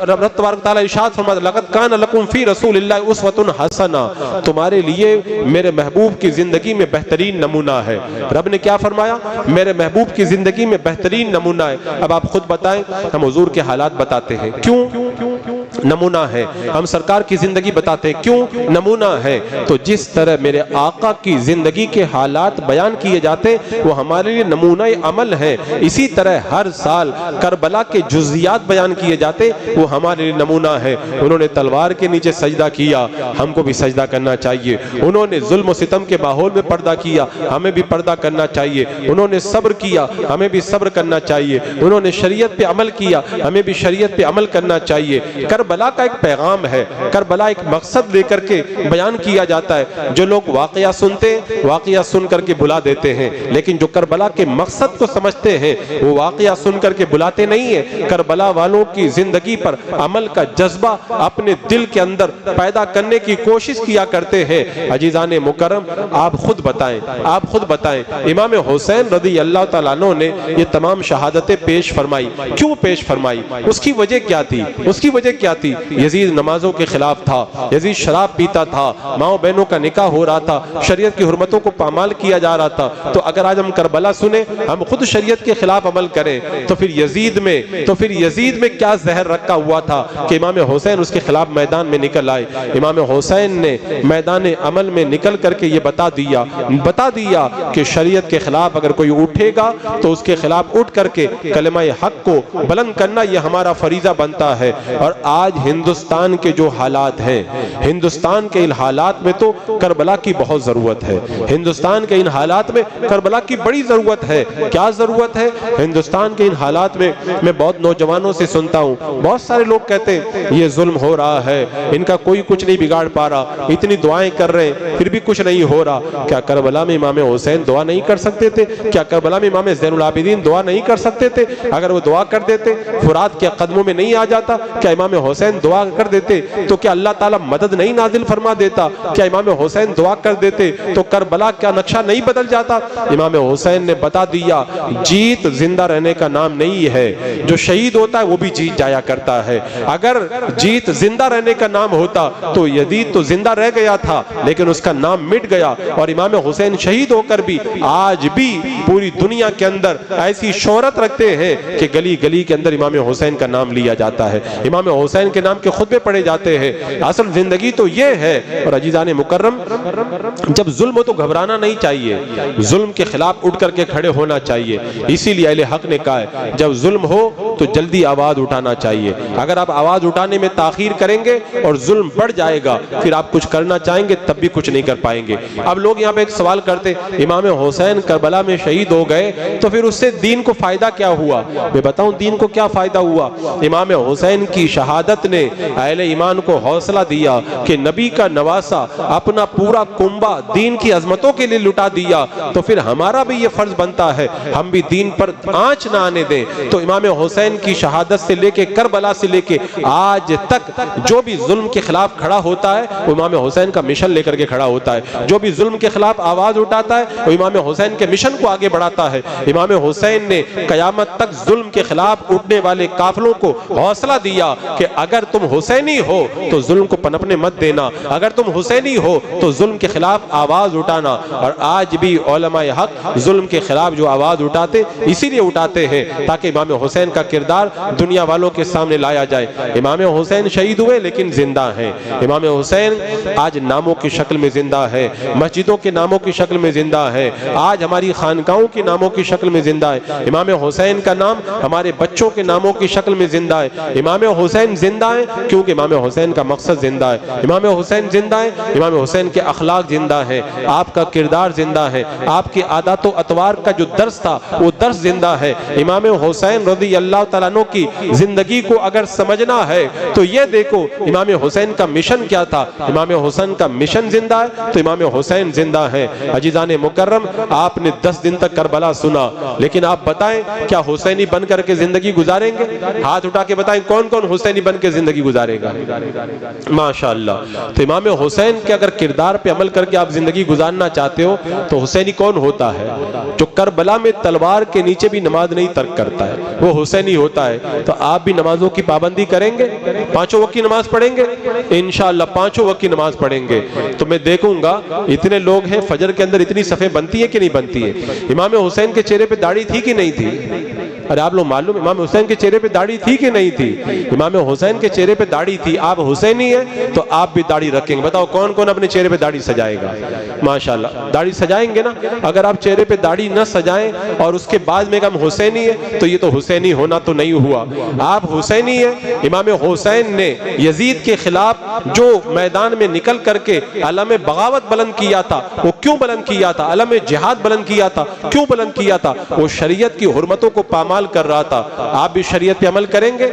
[SPEAKER 1] رب تبارک تعالی ارشاد فرماتا ہے لقد کان لکم فی رسول اللہ اسوۃ حسنہ، تمہارے لیے میرے محبوب کی زندگی میں بہترین نمونہ ہے۔ رب نے کیا فرمایا؟ میرے محبوب کی زندگی میں بہترین نمونہ ہے۔ اب آپ خود بتائیں، ہم حضور کے حالات بتاتے ہیں کیوں؟ نمونہ ہے۔ ہم سرکار کی زندگی بتاتے ہیں کیوں؟ نمونہ ہے۔ تو جس طرح میرے آقا کی زندگی کے حالات بیان کیے جاتے وہ ہمارے لیے نمونہ عمل ہے، اسی طرح ہر سال کربلا کے جزیات بیان کیے جاتے وہ ہمارے لیے نمونہ ہے۔ انہوں نے تلوار کے نیچے سجدہ کیا، ہم کو بھی سجدہ کرنا چاہیے۔ انہوں نے ظلم و ستم کے ماحول میں پردہ کیا، ہمیں بھی پردہ کرنا چاہیے۔ انہوں نے صبر کیا، ہمیں بھی صبر کرنا چاہیے۔ انہوں نے شریعت پہ عمل کیا، ہمیں بھی شریعت پہ عمل کرنا چاہیے۔ کربلا کا ایک پیغام ہے، کربلا ایک مقصد لے کر کے بیان کیا جاتا ہے۔ جو لوگ واقعہ سنتے ہیں واقعہ سن کر کے بلا دیتے ہیں، لیکن جو کربلا کے مقصد کو سمجھتے ہیں وہ واقعہ سن کر کے بلاتے نہیں ہیں، کربلا والوں کی زندگی پر عمل کا جذبہ اپنے دل کے اندر پیدا کرنے کی کوشش کیا کرتے ہیں۔ عزیزان مکرم، آپ خود بتائیں، آپ خود بتائیں، امام حسین رضی اللہ تعالیٰ عنہ نے یہ تمام شہادتیں پیش فرمائی، کیوں پیش فرمائی؟ اس کی وجہ کیا تھی؟ اس کی وجہ کیا تھی؟ یزید نمازوں کے خلاف تھا، یزید شراب پیتا تھا، ماؤں بہنوں کا نکاح ہو رہا تھا، شریعت کی حرمتوں کو پامال کیا جا رہا تھا۔ تو اگر آج ہم کربلا سنیں، ہم خود شریعت کے خلاف عمل کریں تو پھر یزید میں کیا زہر رکھا ہوا تھا کہ امام حسین اس کے خلاف میدان میں نکل آئے؟ امام حسین نے میدان عمل میں نکل کر کے یہ بتا دیا کہ شریعت کے خلاف اگر کوئی اٹھے گا تو اس کے خلاف اٹھ کر کے کلمہ حق کو بلند کرنا یہ ہمارا فریضہ بنتا ہے۔ اور آج ہندوستان کے جو حالات ہیں، ہندوستان کے ان حالات میں تو کربلا کی بہت ضرورت ہے، ہندوستان کے ان حالات میں کربلا کی بڑی ضرورت ہے۔ کیا ضرورت ہے ہندوستان کے ان حالات میں؟ میں بہت نوجوانوں سے سنتا ہوں، بہت سارے لوگ کہتے ہیں یہ ظلم ہو رہا ہے، ان کا کوئی کچھ نہیں بگاڑ پا رہا، اتنی دعائیں کر رہے ہیں پھر بھی کچھ نہیں ہو رہا۔ کیا کربلا میں امام حسین دعا نہیں کر سکتے تھے؟ کیا کربلا میں امام زین العابدین دعا نہیں کر سکتے تھے؟ اگر وہ دعا کر دیتے فرات کے قدموں میں نہیں آ جاتا؟ کیا امام حسین حسین دعا کر دیتے تو کیا اللہ تعالیٰ مدد نہیں نازل فرما دیتا؟ کیا امام حسین دعا کر دیتے تو کربلا کا نقشہ نہیں بدل جاتا؟ امام حسین نے بتا دیا جیت زندہ رہنے کا نام نہیں ہے، جو شہید ہوتا ہے وہ بھی جیت جایا کرتا ہے۔ اگر جیت زندہ رہنے کا نام ہوتا تو یزید تو زندہ رہ گیا تھا لیکن اس کا نام مٹ گیا، اور امام حسین شہید ہو کر بھی آج بھی پوری دنیا کے اندر ایسی شہرت رکھتے ہیں کہ گلی گلی کے اندر امام حسین کا نام لیا جاتا ہے، امام حسین کے نام کے خطبے پڑھے جاتے ہیں۔ اصل زندگی تو یہ ہے۔ اور عزیزان مکرم، جب ظلم ہو تو گھبرانا نہیں چاہیے، ظلم کے خلاف اٹھ کر کے کھڑے ہونا چاہیے۔ اسی لیے اہل حق نے کہا ہے جب ظلم ہو تو جلدی آواز اٹھانا چاہیے۔ اگر آپ آواز اٹھانے میں تاخیر کریں گے اور ظلم بڑھ جائے گا، پھر آپ کچھ کرنا چاہیں گے تب بھی کچھ نہیں کر پائیں گے۔ اب لوگ یہاں پہ ایک سوال کرتے امام حسین کربلا میں شہید ہو گئے تو پھر اس سے دین کو فائدہ کیا ہوا؟ میں بتاؤں دین کو کیا فائدہ ہوا۔ امام حسین کی شہادت نے اہل ایمان کو حوصلہ دیا کہ نبی کا نواسا اپنا پورا کنبہ دین کی عظمتوں کے لیے لٹا دیا، تو پھر ہمارا بھی یہ فرض بنتا ہے ہم بھی دین پر آنچ نہ آنے دیں۔ تو امام حسین کی شہادت سے لے کے کربلا سے لے کے آج تک جو بھی ظلم کے خلاف کھڑا ہوتا ہے وہ امام حسین کا مشن لے کر کے کھڑا ہوتا ہے، جو بھی ظلم کے خلاف آواز اٹھاتا ہے وہ امام حسین کے مشن کو آگے بڑھاتا ہے۔ امام حسین نے قیامت تک ظلم کے خلاف اٹھنے والے قافلوں کو حوصلہ دیا کہ اگر تم حسینی ہو تو ظلم کو پنپنے مت دینا، اگر تم حسینی ہو تو ظلم کے خلاف آواز اٹھانا۔ اور آج بھی علماء حق ظلم کے خلاف جو آواز اٹھاتے اسی لیے اٹھاتے ہیں تاکہ امام حسین کا کردار دنیا والوں کے سامنے لایا جائے۔ امام حسین شہید ہوئے لیکن زندہ ہیں۔ امام حسین آج ناموں کی شکل میں زندہ ہے، مسجدوں کے ناموں کی شکل میں زندہ ہے، آج ہماری خانقاہوں کے ناموں کی شکل میں زندہ ہے۔ امام حسین کا نام ہمارے بچوں کے ناموں کی شکل میں زندہ ہے۔ امام حسین زندہ ہے کیونکہ امام حسین کا مقصد زندہ ہے۔ امام حسین زندہ ہے، امام حسین کے اخلاق زندہ ہے، آپ کا کردار زندہ ہے، آپ کے عادات و اطوار کا جو درس تھا وہ درس زندہ ہے۔ امام حسین رضی اللہ تعالیٰ عنہ کی زندگی کو اگر سمجھنا ہے تو یہ دیکھو امام حسین کا مشن کیا تھا۔ امام حسین کا مشن زندہ ہے تو امام حسین زندہ ہے۔ عزیزان مکرم، آپ نے 10 دن تک کربلا سنا، لیکن آپ بتائیں کیا حسینی بن کر کے زندگی گزاریں گے؟ ہاتھ اٹھا کے بتائیں کون کون حسینی بن کے زندگی گزارے گا؟ ماشاءاللہ۔ تو امام حسین کے اگر کردار پہ عمل کر کے آپ زندگی گزارنا چاہتے ہو تو حسینی کون ہوتا ہے؟ جو کربلا میں تلوار کے نیچے بھی نماز نہیں ترک کرتا ہے وہ حسینی ہوتا ہے۔ تو آپ بھی نمازوں کی پابندی کریں گے، 5 وقت کی نماز پڑھیں گے انشاءاللہ، 5 وقت کی نماز پڑھیں گے۔ تو میں دیکھوں گا اتنے لوگ ہیں فجر کے اندر اتنی صفیں بنتی ہے کہ نہیں بنتی ہے؟ امام حسین کے چہرے پہ داڑھی تھی کہ نہیں تھی؟ ارے آپ لوگ معلوم امام حسین کے چہرے پہ داڑھی تھی کہ نہیں تھی؟ امام حسین کے چہرے پہ داڑھی تھی۔ آپ حسینی ہیں تو آپ بھی داڑھی رکھیں گے۔ بتاؤ کون کون اپنے چہرے پہ داڑھی سجائے گا؟ ماشاءاللہ داڑھی سجائیں گے نا۔ اگر آپ چہرے پہ داڑھی نہ سجائیں اور اس کے بعد میں ہم حسینی ہے تو یہ تو حسینی ہونا تو نہیں ہوا۔ آپ حسینی ہیں۔ امام حسین نے یزید کے خلاف جو میدان میں نکل کر کے علم بغاوت بلند کیا تھا وہ کیوں بلند کیا تھا؟ علم جہاد بلند کیا تھا، کیوں بلند کیا تھا؟ وہ شریعت کی حرمتوں کو پامال کر رہا تھا۔ آپ بھی شریعت پہ عمل کریں گے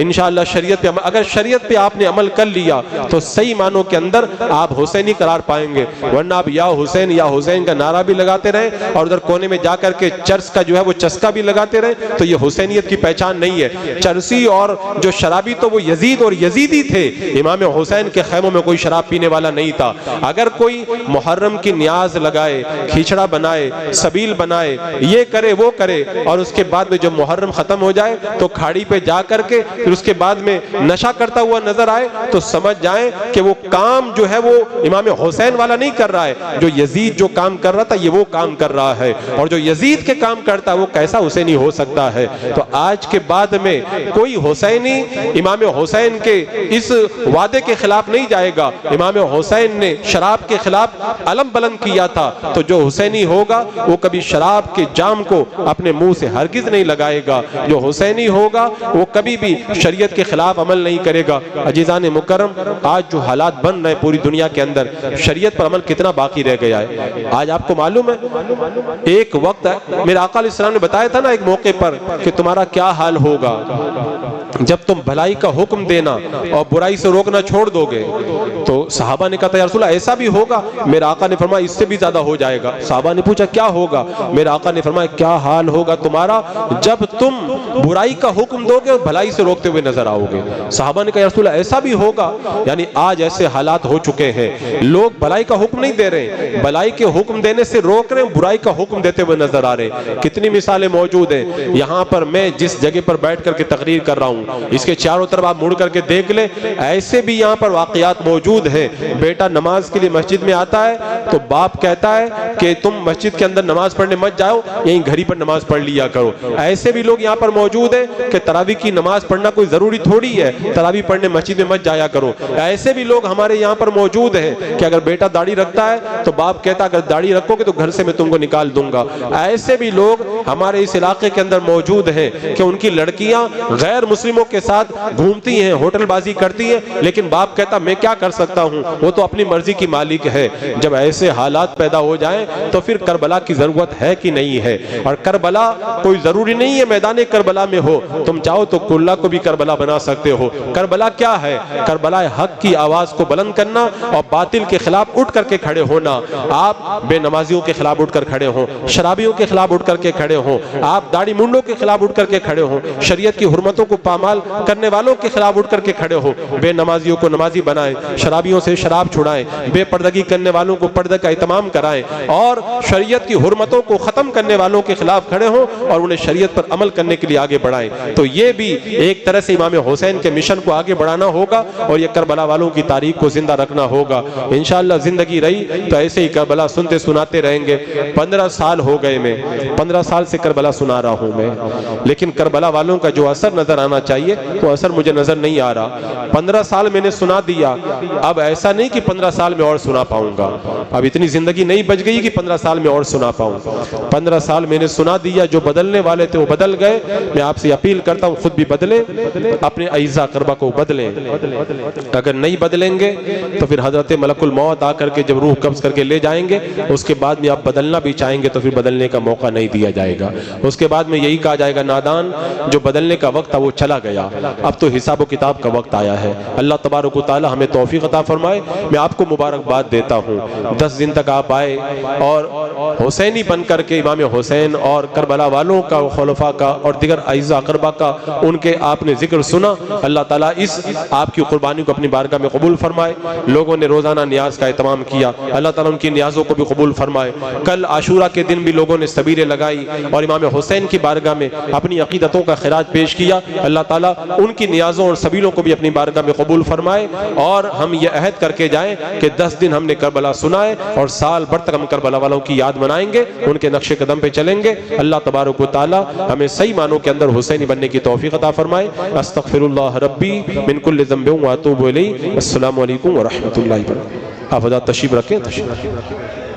[SPEAKER 1] انشاءاللہ۔ شریعت پہ اگر شریعت پہ آپ نے عمل کر لیا تو صحیح معنوں کے اندر آپ حسینی قرار پائیں گے، ورنہ آپ یا حسین کا نعرہ بھی لگاتے رہیں اور ادھر کونے میں جا کر کے چرس کا جو ہے وہ چسکا بھی لگاتے رہیں تو یہ حسینیت کی پہچان نہیں ہے۔ چرسی اور جو شرابی تو وہ یزید اور یزیدی تھے، امام حسین کے خیموں میں کوئی شراب پینے والا نہیں تھا۔ اگر کوئی محرم کی نیاز لگائے، کھچڑا بنائے، سبیل بنائے، یہ کرے وہ کرے اور اس کے بعد میں جب محرم ختم ہو جائے تو کھاڑی پہ جا کر کے پھر اس کے بعد میں نشہ کرتا ہوا نظر آئے تو سمجھ جائیں کہ وہ کام جو ہے وہ امام حسین والا نہیں کر رہا ہے، جو یزید جو کام کر رہا تھا یہ وہ کام کر رہا ہے، اور جو یزید کے کام کرتا ہے وہ کیسا حسینی ہو سکتا ہے؟ تو آج کے بعد میں کوئی حسینی امام حسین کے اس وعدے کے خلاف نہیں جائے گا۔ امام حسین نے شراب کے خلاف علم بلند کیا تھا تو جو حسینی ہوگا وہ کبھی شراب کے جام کو اپنے منہ سے ہرگز نہیں لگائے گا۔ جو حسینی ہوگا وہ کبھی بھی شریعت کے خلاف عمل نہیں کرے گا۔ عزیزان مکرم، آج جو حالات بن رہے پوری دنیا کے اندر، شریعت پر عمل کتنا باقی رہ گیا ہے۔ آج آپ کو معلوم ہے ایک وقت میرے آقا علیہ السلام نے بتایا تھا نا ایک موقع پر کہ تمہارا کیا حال ہوگا جب تم بھلائی کا حکم دینا اور برائی سے روکنا چھوڑ دو گے۔ تو صحابہ نے کہا تھا یا رسول اللہ ایسا بھی ہوگا؟ میرے آقا نے فرمایا اس سے بھی زیادہ ہو جائے گا۔ صحابہ نے پوچھا کیا ہوگا؟ میرے آقا نے فرمایا کیا حال ہوگا تمہارا جب تم برائی کا حکم دو گے بھلائی سے روکتے ہوئے نظر آؤ گے۔ صحابہ نے کہا یا رسول اللہ ایسا بھی ہوگا؟ یعنی آج ایسے حالات ہو چکے ہیں، لوگ بھلائی کا حکم نہیں دے رہے، بھلائی کے حکم دینے سے روک رہے ہیں، برائی کا حکم دیتے ہوئے نظر آ رہے ہیں۔ کتنی مثالیں موجود ہیں یہاں پر، میں جس جگہ پر بیٹھ کر کے تقریر کر رہا ہوں اس کے چاروں طرف آپ مڑ کر کے دیکھ لیں، ایسے بھی یہاں پر واقعات موجود ہیں۔ بیٹا نماز کے لیے مسجد میں آتا ہے تو باپ کہتا ہے کہ تم مسجد کے اندر نماز پڑھنے مت جاؤ، یہیں گھر ہی پر نماز پڑھ لیا کرو۔ ایسے بھی لوگ یہاں پر موجود ہیں کہ تراویح کی نماز پڑھنا کوئی ضروری تھوڑی ہے، تراویح پڑھنے مسجد میں مت جایا کرو۔ ایسے بھی لوگ ہمارے یہاں پر موجود ہیں کہ اگر بیٹا داڑھی رکھتا ہے تو باپ کہتا ہے اگر داڑھی رکھو گے تو گھر سے میں تم کو نکال دوں گا۔ ایسے بھی لوگ ہمارے اس علاقے کے اندر موجود ہیں کہ ان کی لڑکیاں غیر مسلموں کے ساتھ گھومتی ہیں، ہوٹل بازی کرتی ہیں، لیکن باپ کہتا میں کیا کر سکتا ہوں، وہ تو اپنی مرضی کی مالک ہے۔ جب ایسے حالات پیدا ہو جائیں تو پھر کربلا کی ضرورت ہے کہ نہیں ہے؟ اور کربلا کوئی ضروری نہیں ہے میدان کربلا میں ہو، تم چاہو تو کلہ کو بھی کربلا بنا سکتے ہو۔ کربلا کیا ہے؟ کربلا حق کی آواز کو بلند کرنا اور باطل کے خلاف اٹھ کر کے کھڑے ہونا۔ آپ بے نمازیوں کے خلاف اٹھ کر کھڑے ہوں، شرابیوں کے خلاف اٹھ کر کے کھڑے ہوں، آپ داڑھی منڈوں کے خلاف اٹھ کر کے کھڑے ہوں، شریعت کی حرمتوں کو پامال کرنے والوں کے خلاف اٹھ کر کے کھڑے ہو، بے نمازیوں کو نمازی بنائیں، شرابیوں سے شراب چھڑائیں، بے پردگی کرنے والوں کو پردہ کا اہتمام کرائیں، اور شریعت کی حرمتوں کو ختم کرنے والوں کے خلاف کھڑے ہوں اور انہیں شریعت پر عمل کرنے کے لیے آگے بڑھائیں۔ تو یہ بھی ایک طرح سے امام حسین کے مشن کو آگے بڑھانا ہوگا اور یہ کربلا والوں کی تاریخ کو زندہ رکھنا ہوگا۔ انشاءاللہ زندگی رہی تو ایسے ہی کربلا سنتے سناتے رہیں گے۔ 15 سال ہو گئے، میں 15 سال سے کربلا سنا رہا ہوں میں، لیکن کربلا والوں کا جو اثر نظر آنا چاہیے وہ اثر مجھے نظر نہیں آ رہا۔ 15 سال میں نے سنا دیا، اب ایسا نہیں کہ 15 سال میں اور سنا پاؤں گا، اب اتنی زندگی نہیں بچ گئی کہ 15 سال میں اور سنا پاؤں۔ 15 سال میں نے سنا دیا، جو بدلنے والے تھے وہ بدل گئے۔ میں آپ سے اپیل کرتا ہوں خود بھی بدلیں، اپنے اعزا اقربا کو بدلیں۔ اگر نہیں بدلیں گے تو پھر حضرت ملک الموت آ کر کے جب روح قبض کر کے لے جائیں گے، اس کے بعد میں آپ بدلنا بھی چاہیں گے تو پھر بدلنے کا موقع نہیں دیا جائے گا۔ اس کے بعد میں یہی کہا جائے گا نادان، جو بدلنے کا وقت تھا وہ چلا گیا، اب تو حساب و کتاب کا وقت آیا ہے۔ اللہ تبارک و تعالی ہمیں توفیق عطا فرمائے۔ میں آپ کو مبارکباد دیتا ہوں، 10 دن تک آپ آئے اور حسینی بن کر کے امام حسین اور کربلا والوں کا، خلفاء کا اور دیگر اعزا اقربا کا ان کے آپ نے ذکر سنا۔ اللہ تعالیٰ اس آپ کی قربانی کو اپنی بارگاہ میں قبول فرمائے۔ لوگوں نے روزانہ نیاز کا اہتمام کیا، اللہ تعالیٰ ان کی نیازوں کو بھی قبول فرمائے۔ کل عاشورہ کے دن بھی لوگوں نے سبیلیں لگائی اور امام حسین کی بارگاہ میں اپنی عقیدتوں کا خراج پیش کیا، اللہ تعالیٰ ان کی نیازوں اور سبیلوں کو بھی اپنی بارگاہ میں قبول فرمائے۔ اور ہم یہ عہد کر کے جائیں کہ 10 دن ہم نے کربلا سنا ہے اور سال بھر تک ہم کربلا والوں کی یاد منائیں گے، ان کے نقش قدم پہ چلیں گے۔ اللہ تبارک و تعالیٰ ہمیں صحیح معنوں کے اندر حسینی بننے کی توفیق عطا فرمائے۔ استغفر اللہ ربی من کل ذنب واتوب الیہ۔ السلام علیکم ورحمۃ اللہ وبرکاتہ۔ آپ حضرات تشریف رکھیں۔